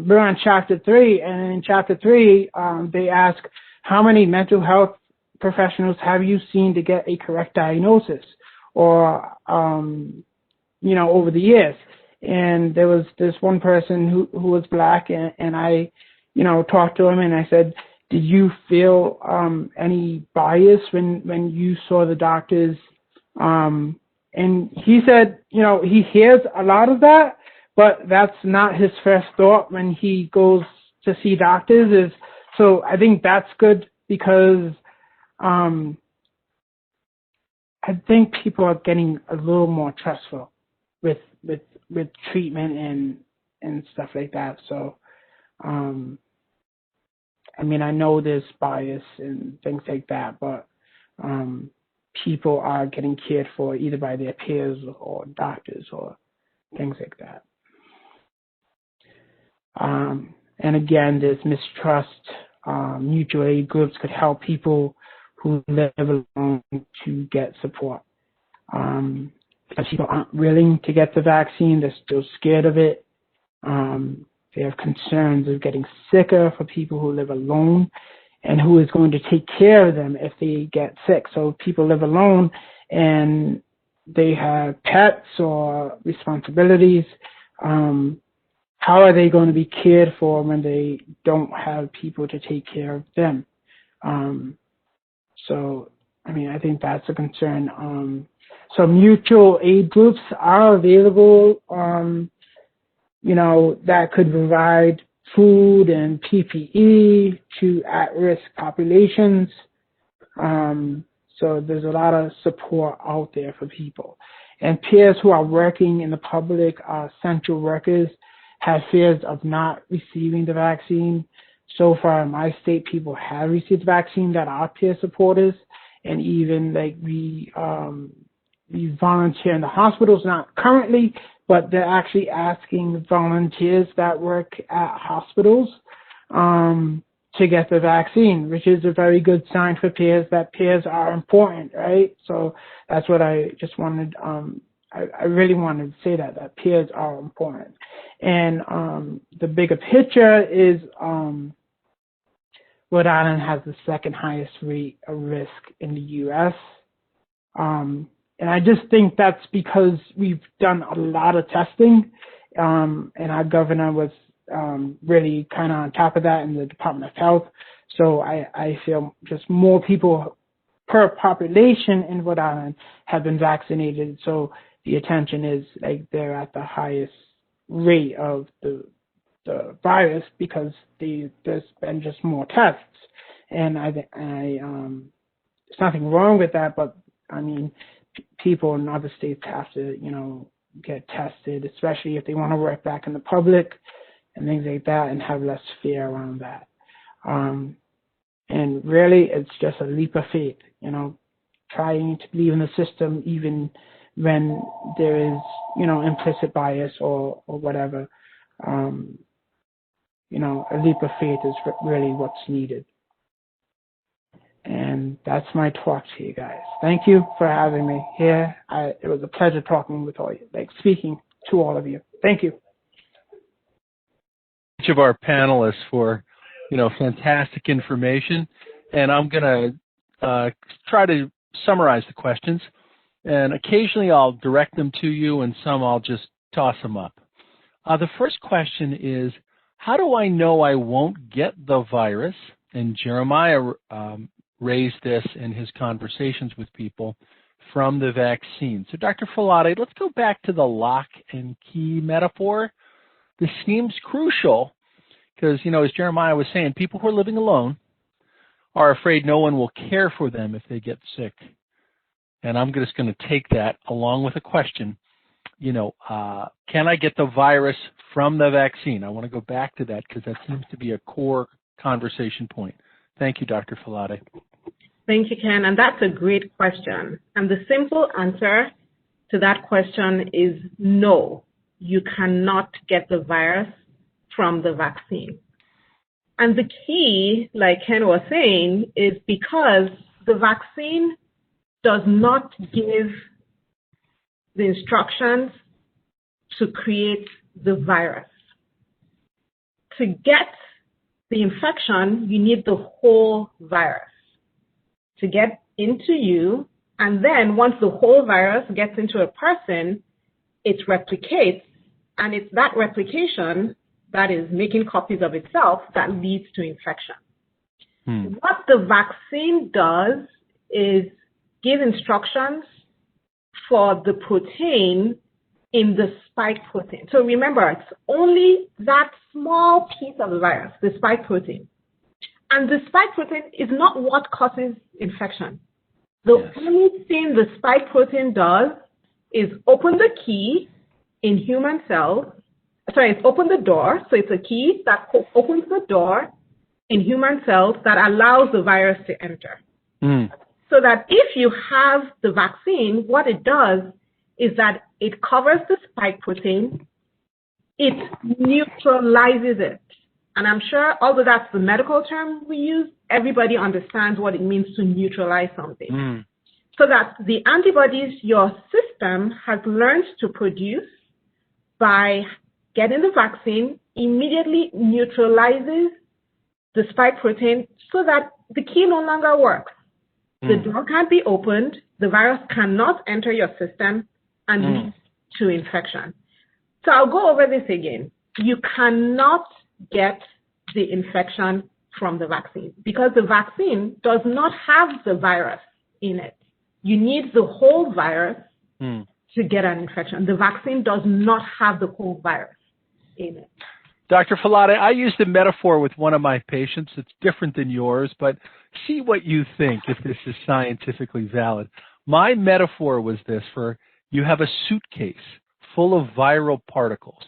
we're on chapter 3. And in chapter 3, they ask, how many mental health professionals have you seen to get a correct diagnosis, or over the years? And there was this one person who was Black, and I, talked to him, and I said, did you feel any bias when you saw the doctors? And he said, he hears a lot of that, but that's not his first thought when he goes to see doctors. So I think that's good, because I think people are getting a little more trustful with treatment and stuff like that. So I mean, I know there's bias and things like that, but people are getting cared for either by their peers or doctors or things like that. And again, there's mistrust. Mutual aid groups could help people who live alone to get support. Because people aren't willing to get the vaccine, they're still scared of it. They have concerns of getting sicker for people who live alone, and who is going to take care of them if they get sick. So if people live alone and they have pets or responsibilities, how are they going to be cared for when they don't have people to take care of them? So, I mean, I think that's a concern. So mutual aid groups are available, that could provide food and PPE to at-risk populations. So there's a lot of support out there for people. And peers who are working in the public, essential workers, have fears of not receiving the vaccine. So far in my state, people have received the vaccine that are peer supporters, and even like we volunteer in the hospitals, not currently, but they're actually asking volunteers that work at hospitals to get the vaccine, which is a very good sign for peers that peers are important, right? So that's what I just wanted, I really wanted to say that peers are important. And the bigger picture is Rhode Island has the second highest rate of risk in the U.S. And I just think that's because we've done a lot of testing, and our governor was really kind of on top of that in the Department of Health. So I feel just more people per population in Rhode Island have been vaccinated. So the attention is like they're at the highest rate of the virus because there's been just more tests. And there's nothing wrong with that, but I mean, people in other states have to, get tested, especially if they want to work back in the public and things like that and have less fear around that. And really, it's just a leap of faith, trying to believe in the system even when there is, implicit bias or whatever. A leap of faith is really what's needed. And that's my talk to you guys. Thank you for having me here. It was a pleasure talking with all you, speaking to all of you. Thank you. Each of our panelists for, fantastic information. And I'm going to try to summarize the questions. And occasionally I'll direct them to you, and some I'll just toss them up. The first question is, how do I know I won't get the virus? And Jeremiah raised this in his conversations with people from the vaccine. So Dr. Filate, let's go back to the lock and key metaphor. This seems crucial because, as Jeremiah was saying, people who are living alone are afraid no one will care for them if they get sick. And I'm just going to take that along with a question. Can I get the virus from the vaccine? I want to go back to that because that seems to be a core conversation point. Thank you, Dr. Filate. Thank you, Ken. And that's a great question. And the simple answer to that question is no, you cannot get the virus from the vaccine. And the key, like Ken was saying, is because the vaccine does not give the instructions to create the virus. To get the infection, you need the whole virus to get into you, and then once the whole virus gets into a person, it replicates, and it's that replication that is making copies of itself that leads to infection. What the vaccine does is give instructions for the protein in the spike protein. So remember, it's only that small piece of the virus, the spike protein. And the spike protein is not what causes infection. The only thing the spike protein does is open the key in human cells. It's open the door. So it's a key that opens the door in human cells that allows the virus to enter. So that if you have the vaccine, what it does is that it covers the spike protein, it neutralizes it. And I'm sure, although that's the medical term we use, everybody understands what it means to neutralize something. So that the antibodies your system has learned to produce by getting the vaccine immediately neutralizes the spike protein so that the key no longer works. The door can't be opened, the virus cannot enter your system and lead to infection. So I'll go over this again. You cannot get the infection from the vaccine because the vaccine does not have the virus in it. You need the whole virus to get an infection. The vaccine does not have the whole virus in it. Dr. Filate, I used a metaphor with one of my patients. It's different than yours, but see what you think if this is scientifically valid. My metaphor was this: you have a suitcase full of viral particles,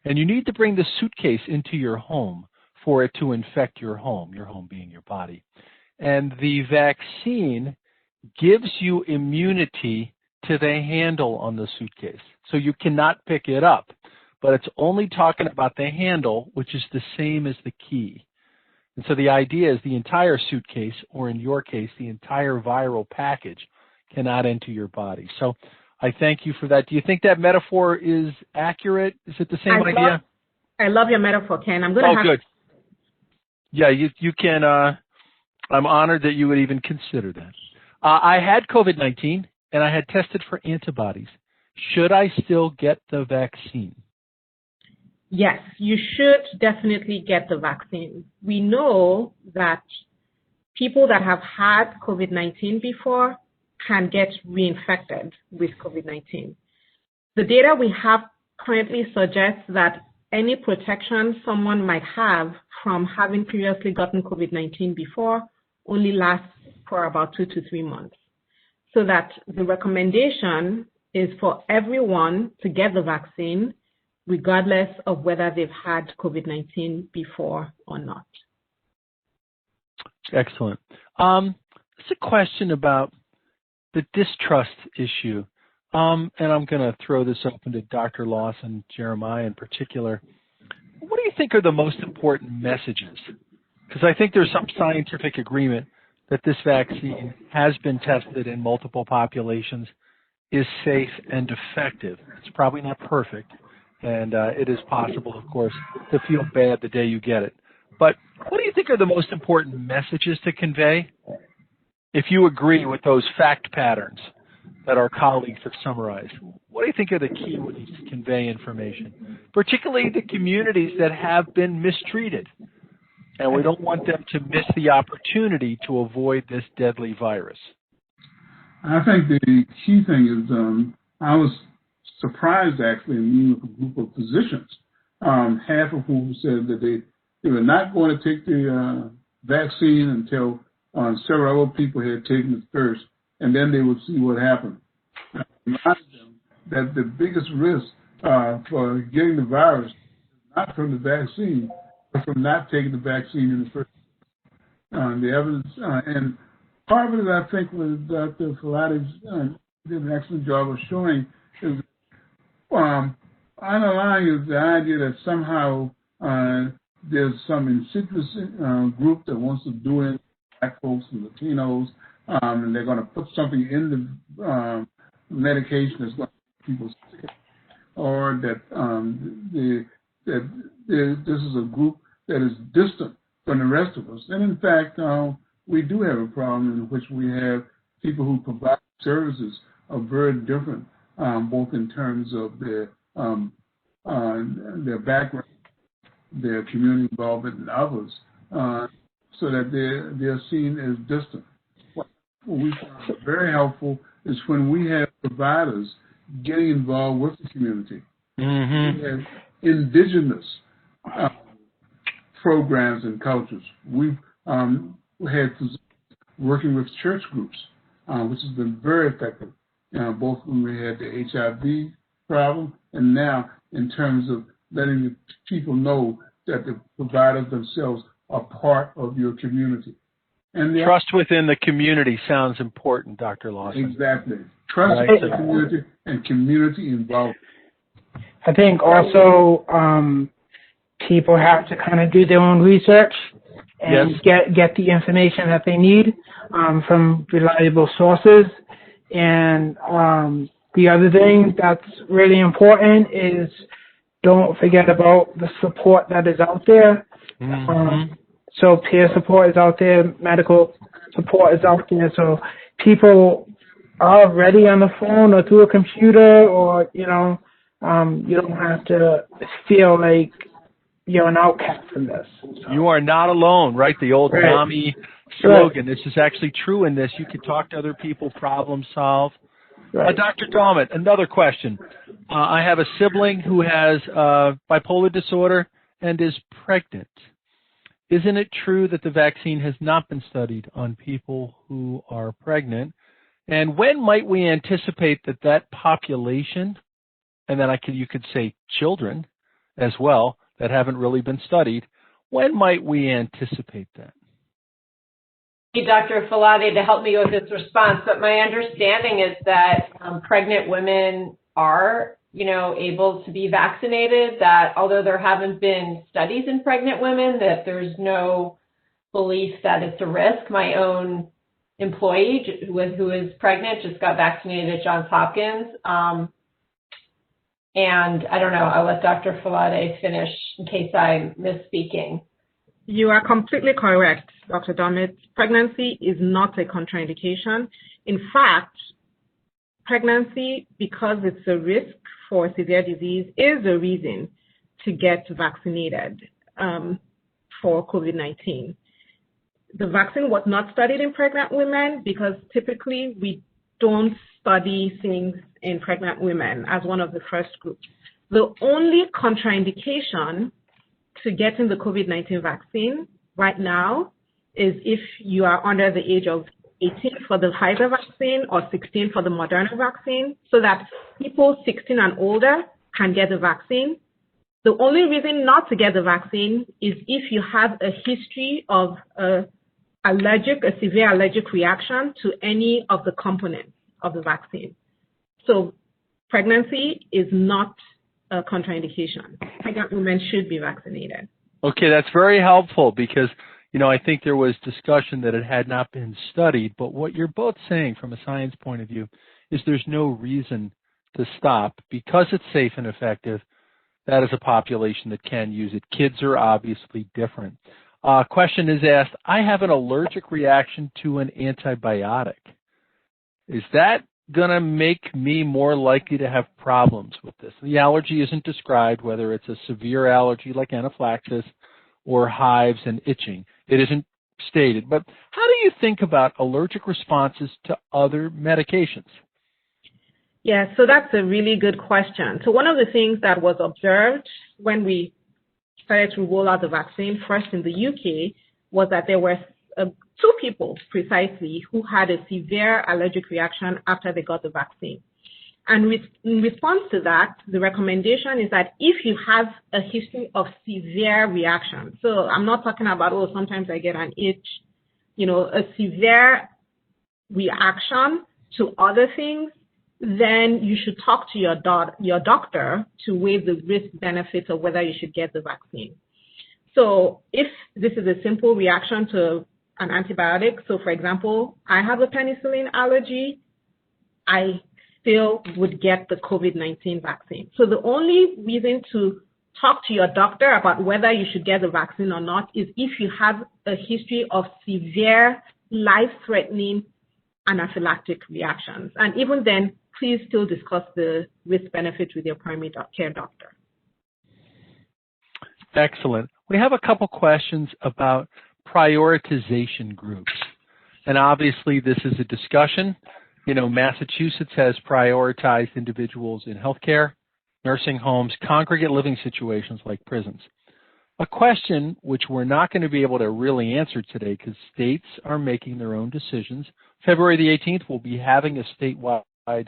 and you need to bring the suitcase into your home for it to infect your home being your body. And the vaccine gives you immunity to the handle on the suitcase. So you cannot pick it up, but it's only talking about the handle, which is the same as the key. And so the idea is the entire suitcase, or in your case, the entire viral package, cannot enter your body. So I thank you for that. Do you think that metaphor is accurate? Is it the same idea? I love your metaphor, Ken. I'm going to good. Yeah, you can. I'm honored that you would even consider that. I had COVID-19, and I had tested for antibodies. Should I still get the vaccine? Yes, you should definitely get the vaccine. We know that people that have had COVID-19 before can get reinfected with COVID-19. The data we have currently suggests that any protection someone might have from having previously gotten COVID-19 before only lasts for about 2 to 3 months. So that the recommendation is for everyone to get the vaccine, regardless of whether they've had COVID-19 before or not. Excellent. It's a question about the distrust issue. And I'm going to throw this open to Dr. Lawson, Jeremiah in particular. What do you think are the most important messages? Because I think there's some scientific agreement that this vaccine has been tested in multiple populations, is safe and effective. It's probably not perfect, and it is possible, of course, to feel bad the day you get it. But what do you think are the most important messages to convey? If you agree with those fact patterns that our colleagues have summarized, what do you think are the key ways to convey information, particularly the communities that have been mistreated? And we don't want them to miss the opportunity to avoid this deadly virus. I think the key thing is I was surprised actually in meeting with a group of physicians, half of whom said that they were not going to take the vaccine until several other people had taken it first, and then they would see what happened. I reminded them that the biggest risk for getting the virus is not from the vaccine, but from not taking the vaccine in the first place. The evidence, and part of it, I think, was Dr. Filati's did an excellent job of showing is underlying is the idea that somehow there's some insidious group that wants to do it, Black folks and Latinos, and they're going to put something in the medication that's going to make people sick, or that this is a group that is distant from the rest of us. And in fact, we do have a problem in which we have people who provide services are very different, both in terms of their background, their community involvement, and others, so that they're seen as distant. What we find very helpful is when we have providers getting involved with the community. Mm-hmm. We have indigenous programs and cultures. We've had working with church groups, which has been very effective, both when we had the HIV problem and now in terms of letting the people know that the providers themselves are part of your community. And trust within the community sounds important, Dr. Lawson. Exactly. Trust in the community and community involvement. I think also people have to kind of do their own research and get the information that they need from reliable sources. And the other thing that's really important is don't forget about the support that is out there. Mm-hmm. So peer support is out there, medical support is out there. So people are already on the phone or through a computer, or you don't have to feel like you're an outcast from this. So. You are not alone, right? The old NAMI slogan. This is actually true in this. You can talk to other people, problem solve. Right. Dr. Dalmat, another question. I have a sibling who has bipolar disorder and is pregnant. Isn't it true that the vaccine has not been studied on people who are pregnant? And when might we anticipate that population, and then you could say children as well, that haven't really been studied, when might we anticipate that? Dr. Falade to help me with this response, but my understanding is that pregnant women are, able to be vaccinated, that although there haven't been studies in pregnant women, that there's no belief that it's a risk. My own employee who is pregnant just got vaccinated at Johns Hopkins. And I don't know, I'll let Dr. Falade finish in case I'm misspeaking. You are completely correct, Dr. Dummett. Pregnancy is not a contraindication. In fact, pregnancy, because it's a risk for severe disease, is a reason to get vaccinated for COVID-19. The vaccine was not studied in pregnant women because typically we don't study things in pregnant women as one of the first groups. The only contraindication to getting the COVID-19 vaccine right now is if you are under the age of 18 for the Pfizer vaccine or 16 for the Moderna vaccine, so that people 16 and older can get the vaccine. The only reason not to get the vaccine is if you have a history of a severe allergic reaction to any of the components of the vaccine. So pregnancy is not a contraindication. Pregnant women should be vaccinated. Okay, that's very helpful because, I think there was discussion that it had not been studied, but what you're both saying from a science point of view is there's no reason to stop because it's safe and effective. That is a population that can use it. Kids are obviously different. Question is asked, I have an allergic reaction to an antibiotic. Is that going to make me more likely to have problems with this? The allergy isn't described, whether it's a severe allergy like anaphylaxis or hives and itching. It isn't stated. But how do you think about allergic responses to other medications? Yeah, so that's a really good question. So one of the things that was observed when we started to roll out the vaccine first in the UK was that there were two people precisely who had a severe allergic reaction after they got the vaccine. And in response to that, the recommendation is that if you have a history of severe reaction, so I'm not talking about, sometimes I get an itch, a severe reaction to other things, then you should talk to your doctor to weigh the risk benefits of whether you should get the vaccine. So if this is a simple reaction to an antibiotic, so for example, I have a penicillin allergy, I still would get the COVID-19 vaccine. So the only reason to talk to your doctor about whether you should get the vaccine or not is if you have a history of severe, life-threatening anaphylactic reactions. And even then, please still discuss the risk benefit with your primary care doctor. Excellent. We have a couple questions about prioritization groups. And obviously, this is a discussion. Massachusetts has prioritized individuals in healthcare, nursing homes, congregate living situations like prisons. A question which we're not going to be able to really answer today because states are making their own decisions. February the 18th, we'll be having a statewide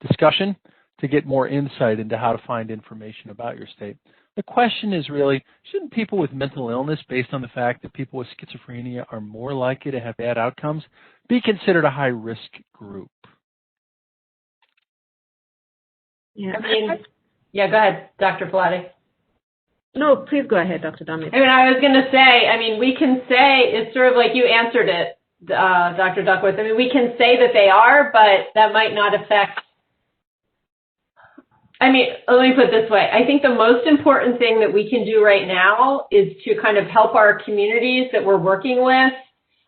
discussion to get more insight into how to find information about your state. The question is really, shouldn't people with mental illness, based on the fact that people with schizophrenia are more likely to have bad outcomes, be considered a high-risk group? Yeah. Yeah, go ahead, Dr. Falade. No, please go ahead, Dr. Dummett. I was going to say, we can say, it's sort of like you answered it, Dr. Duckworth. We can say that they are, but that might not affect. Let me put it this way. I think the most important thing that we can do right now is to kind of help our communities that we're working with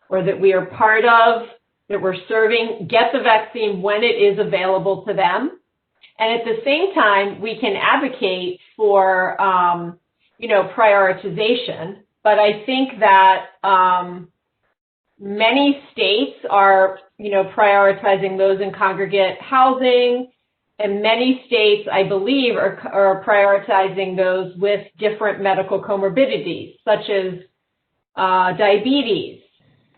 or that we are part of, that we're serving, get the vaccine when it is available to them. And at the same time, we can advocate for, prioritization. But I think that many states are, prioritizing those in congregate housing. And many states, I believe, are prioritizing those with different medical comorbidities, such as diabetes,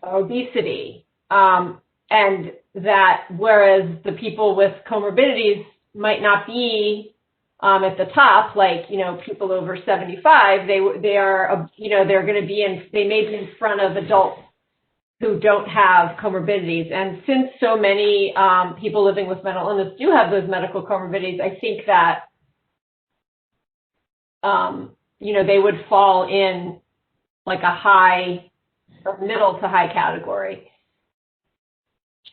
obesity, and that whereas the people with comorbidities might not be at the top, like people over 75, they are they're going to be they may be in front of adults who don't have comorbidities. And since so many people living with mental illness do have those medical comorbidities, I think that, they would fall in like a high, or middle to high category.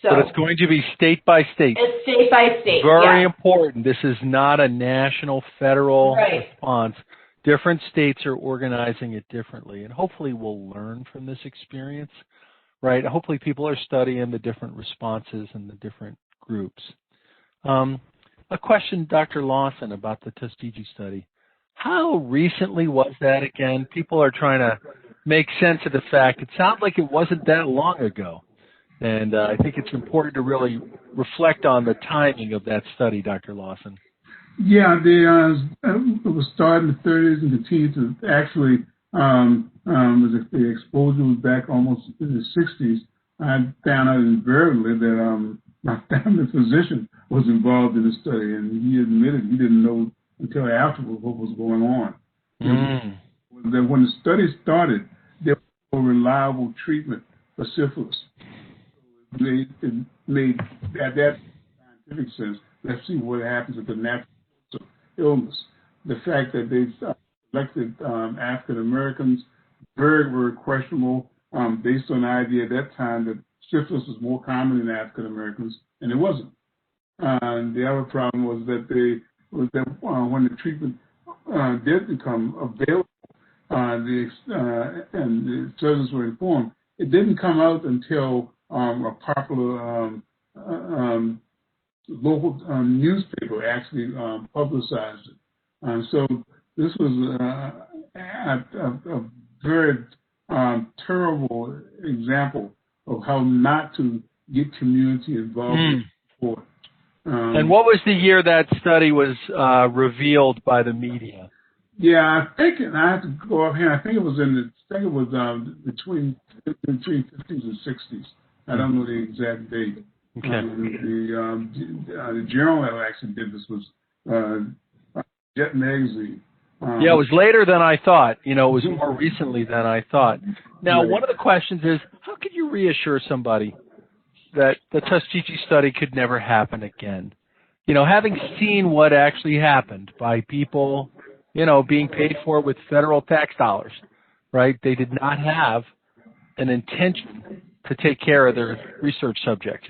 So, but it's going to be state by state. It's state by state. Very important. This is not a national, federal right. response. Different states are organizing it differently, and hopefully we'll learn from this experience, right? Hopefully people are studying the different responses in the different groups. A question, Dr. Lawson, about the Tuskegee study. How recently was that again? People are trying to make sense of the fact. It sounds like it wasn't that long ago. And I think it's important to really reflect on the timing of that study, Dr. Lawson. Yeah, it was started in the 30s and continued to actually, the exposure was back almost in the 60s. I found out invariably that my family physician was involved in the study, and he admitted he didn't know until afterwards what was going on. That when the study started, there was no reliable treatment for syphilis. It made that scientific sense. Let's see what happens with the natural illness. The fact that they selected African Americans, very, very questionable, based on the idea at that time that syphilis was more common in African Americans, and it wasn't. The other problem was that when the treatment did become available, and the surgeons were informed, it didn't come out until a popular local newspaper actually publicized it. So this was a very terrible example of how not to get community involved in support. And what was the year that study was revealed by the media? Yeah, I think, and I have to go offhand, I think it was between 50s and 60s. I don't know the exact date. Okay. The journal that actually did this was Jet Magazine. Yeah, it was later than I thought. It was more recently than I thought. Now, one of the questions is, how could you reassure somebody that the Tuskegee study could never happen again? Having seen what actually happened by people, being paid for with federal tax dollars, right? They did not have an intention to take care of their research subjects.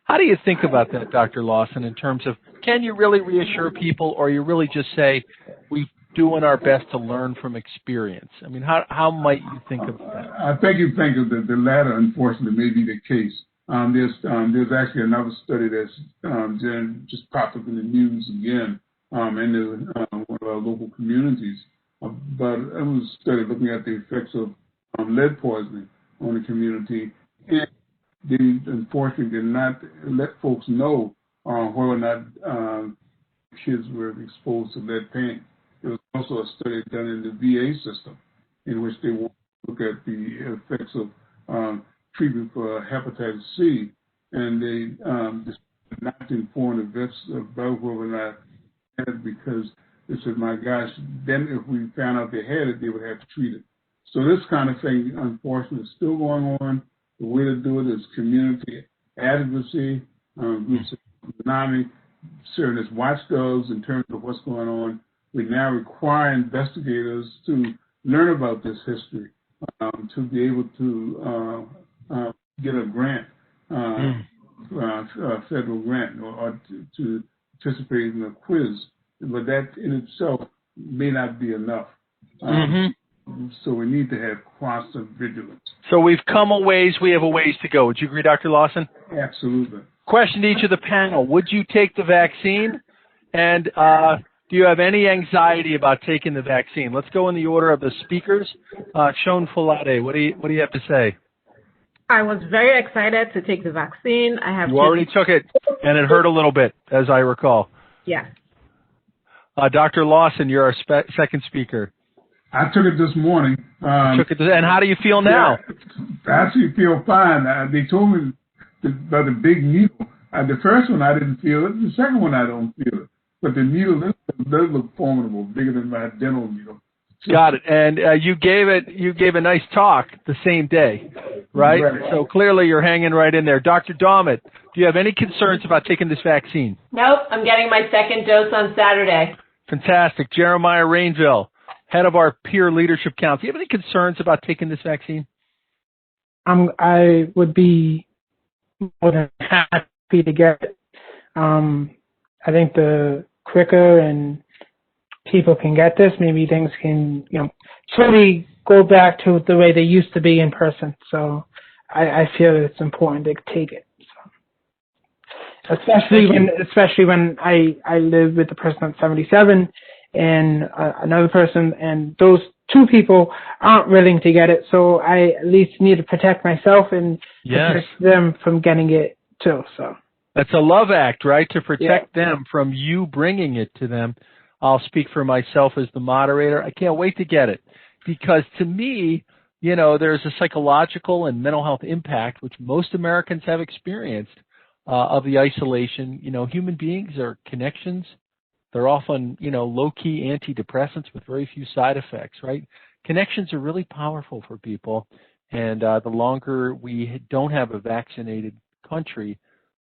How do you think about that, Dr. Lawson, in terms of, can you really reassure people, or you really just say, we're doing our best to learn from experience? I mean, how might you think of that? I think you think of the latter, unfortunately, may be the case. There's actually another study that's just popped up in the news again in one of our local communities. But it was a study looking at the effects of lead poisoning on the community. And they unfortunately did not let folks know whether or not kids were exposed to lead paint. There was also a study done in the VA system in which they wanted to look at the effects of treatment for hepatitis C, and they decided not to inform the vets about whether or not they had it, because they said, my gosh, then if we found out they had it, they would have to treat it. So this kind of thing, unfortunately, is still going on. The way to do it is community advocacy, groups of NAMI serving as watchdogs in terms of what's going on. We now require investigators to learn about this history, to be able to get a grant, a federal grant, or to participate in a quiz. But that in itself may not be enough. So we need to have constant vigilance. So we've come a ways. We have a ways to go. Would you agree, Dr. Lawson? Absolutely. Question to each of the panel. Would you take the vaccine? And do you have any anxiety about taking the vaccine? Let's go in the order of the speakers. Shon Folade, what do you have to say? I was very excited to take the vaccine. You already took it, and it hurt a little bit, as I recall. Yes. Dr. Lawson, you're our second speaker. I took it this morning. And how do you feel now? I actually feel fine. They told me about the big needle. The first one I didn't feel it. The second one I don't feel it. But the needle does look formidable, bigger than my dental needle. Got it. And you gave a nice talk the same day, right? Right. So clearly you're hanging right in there. Dr. Dammit, do you have any concerns about taking this vaccine? Nope, I'm getting my second dose on Saturday. Fantastic. Jeremiah Rainville, head of our peer leadership council. Do you have any concerns about taking this vaccine? I would be more than happy to get it. I think the quicker and people can get this, maybe things can, slowly go back to the way they used to be in person. So I feel it's important to take it. So, especially when I live with a person that's 77 and another person, and those two people aren't willing to get it. So I at least need to protect myself and protect them from getting it too. So that's a love act, right? To protect them from you bringing it to them. I'll speak for myself as the moderator. I can't wait to get it because to me, there's a psychological and mental health impact, which most Americans have experienced of the isolation. Human beings are connections. They're often, low-key antidepressants with very few side effects, right? Connections are really powerful for people. And the longer we don't have a vaccinated country,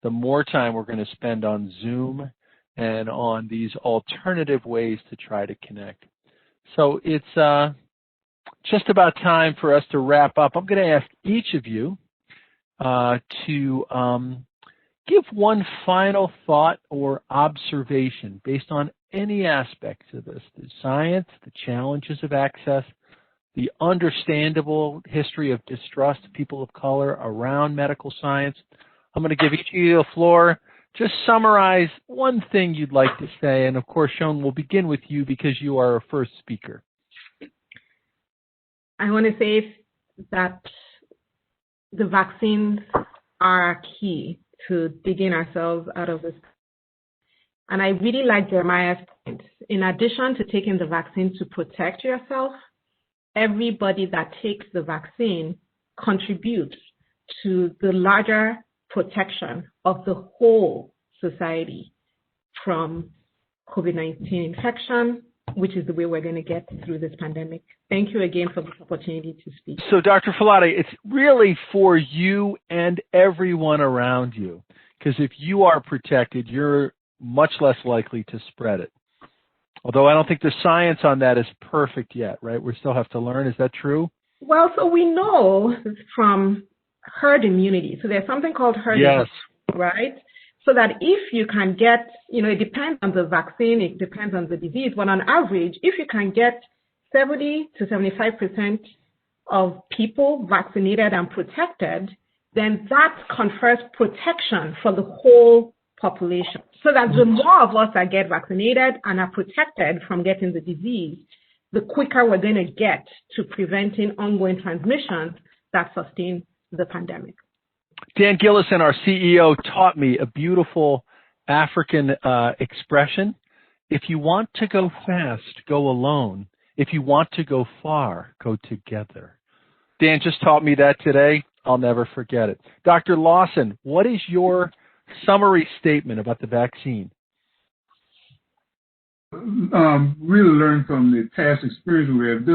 the more time we're going to spend on Zoom and on these alternative ways to try to connect. So it's just about time for us to wrap up. I'm going to ask each of you to give one final thought or observation based on any aspects of this, the science, the challenges of access, the understandable history of distrust of people of color around medical science. I'm going to give each of you the floor. Just summarize one thing you'd like to say. And of course, Sean, we'll begin with you because you are our first speaker. I want to say that the vaccines are key to digging ourselves out of this. And I really like Jeremiah's point. In addition to taking the vaccine to protect yourself, everybody that takes the vaccine contributes to the larger protection of the whole society from COVID-19 infection, which is the way we're going to get through this pandemic. Thank you again for this opportunity to speak. So, Dr. Filati, it's really for you and everyone around you, because if you are protected, you're much less likely to spread it. Although I don't think the science on that is perfect yet, right? We still have to learn. Is that true? Well, so we know from herd immunity. So there's something called herd immunity, right? So that if you can get, it depends on the vaccine, it depends on the disease, but on average, if you can get 70 to 75% of people vaccinated and protected, then that confers protection for the whole population. So that the more of us that get vaccinated and are protected from getting the disease, the quicker we're going to get to preventing ongoing transmissions that sustain the pandemic. Dan Gillison, our CEO, taught me a beautiful African expression. If you want to go fast, go alone. If you want to go far, go together. Dan just taught me that today. I'll never forget it. Dr. Lawson, what is your summary statement about the vaccine? Really learn from the past experience we have.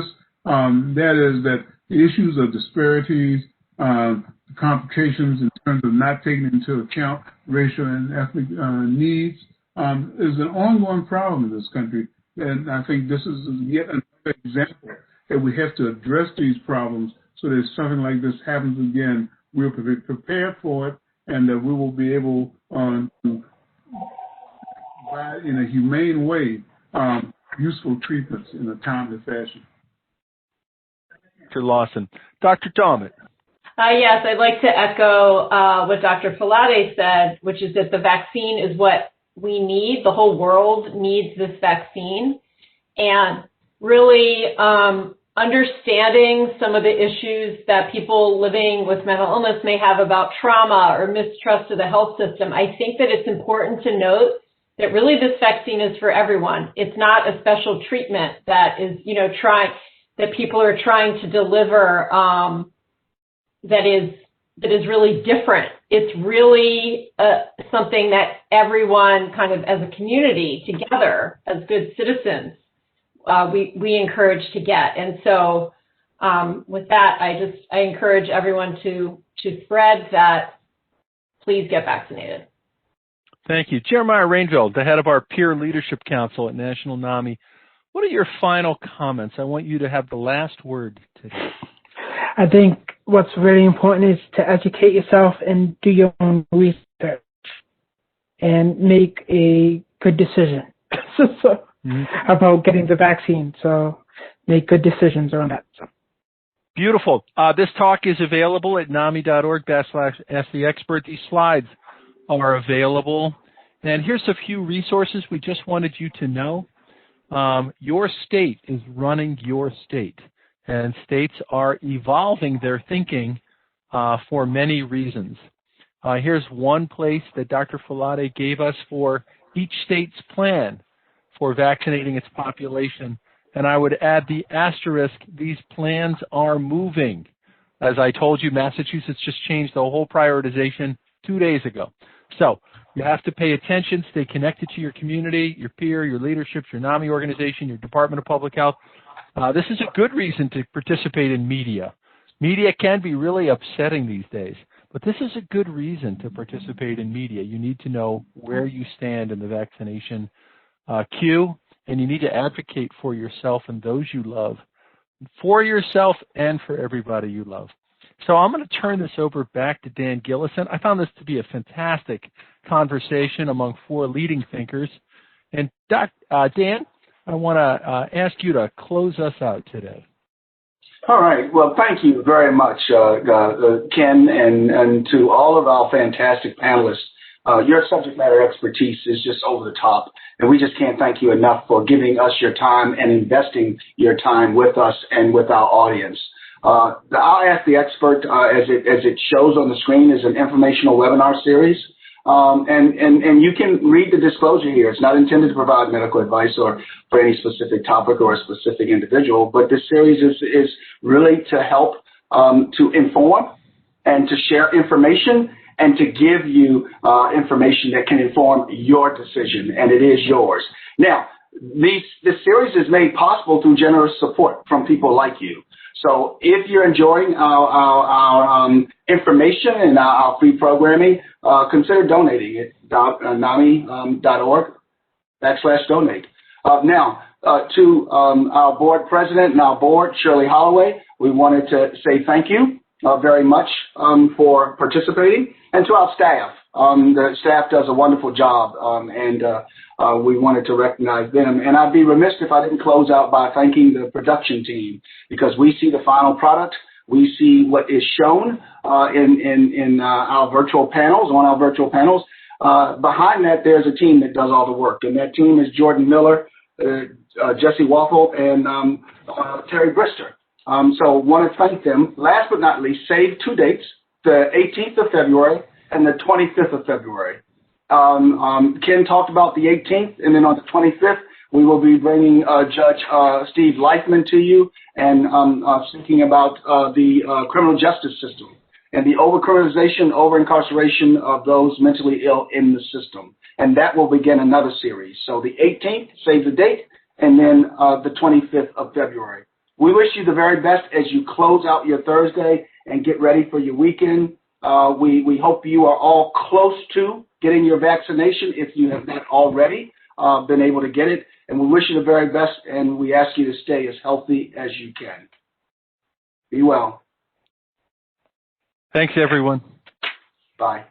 That is that the issues of disparities, the complications in terms of not taking into account racial and ethnic needs is an ongoing problem in this country. And I think this is yet another example that we have to address these problems so that if something like this happens again, we'll be prepared for it and that we will be able to provide in a humane way useful treatments in a timely fashion. Dr. Lawson. Dr. Dammit. Yes, I'd like to echo what Dr. Filati said, which is that the vaccine is what we need. The whole world needs this vaccine. And really understanding some of the issues that people living with mental illness may have about trauma or mistrust of the health system, I think that it's important to note that really this vaccine is for everyone. It's not a special treatment that is, that people are trying to deliver that is really different. It's really something that everyone kind of as a community together as good citizens, we encourage to get. And so with that, I encourage everyone to spread that. Please get vaccinated. Thank you. Jeremiah Rainville, the head of our Peer Leadership Council at National NAMI. What are your final comments? I want you to have the last word today. I think what's really important is to educate yourself and do your own research and make a good decision about getting the vaccine. So make good decisions on that. Beautiful. This talk is available at nami.org/asktheexpert. These slides are available. And here's a few resources we just wanted you to know. Your state is running your state, and states are evolving their thinking for many reasons. Here's one place that Dr. Filate gave us for each state's plan for vaccinating its population. And I would add the asterisk, these plans are moving. As I told you, Massachusetts just changed the whole prioritization 2 days ago. So you have to pay attention, stay connected to your community, your peer, your leadership, your NAMI organization, your Department of Public Health. This is a good reason to participate in media. Media can be really upsetting these days, but this is a good reason to participate in media. You need to know where you stand in the vaccination queue, and you need to advocate for yourself and those you love, for yourself and for everybody you love. So I'm going to turn this over back to Dan Gillison. I found this to be a fantastic conversation among 4 leading thinkers. And Dan, I want to ask you to close us out today. All right. Well, thank you very much, Ken, and to all of our fantastic panelists. Your subject matter expertise is just over the top, and we just can't thank you enough for giving us your time and investing your time with us and with our audience. I'll Ask the Expert, as it shows on the screen, is an informational webinar series. And you can read the disclosure here. It's not intended to provide medical advice or for any specific topic or a specific individual, but this series is really to help to inform and to share information and to give you information that can inform your decision, and it is yours. Now, this series is made possible through generous support from people like you. So if you're enjoying our information and our free programming, consider donating at nami.org/donate. Now, to our board president and our board, Shirley Holloway, we wanted to say thank you very much for participating, and to our staff. The staff does a wonderful job, and we wanted to recognize them. And I'd be remiss if I didn't close out by thanking the production team, because we see the final product. We see what is shown in our virtual panels, on our virtual panels. Behind that, there's a team that does all the work, and that team is Jordan Miller, Jesse Waffle, and Terry Brister. So want to thank them. Last but not least, save 2 dates, the 18th of February and the 25th of February. Ken talked about the 18th, and then on the 25th, we will be bringing Judge Steve Leifman to you and speaking about the criminal justice system and the over-criminalization, over-incarceration of those mentally ill in the system. And that will begin another series. So the 18th, save the date, and then the 25th of February. We wish you the very best as you close out your Thursday and get ready for your weekend. We hope you are all close to getting your vaccination if you have not already been able to get it. And we wish you the very best, and we ask you to stay as healthy as you can. Be well. Thanks, everyone. Bye.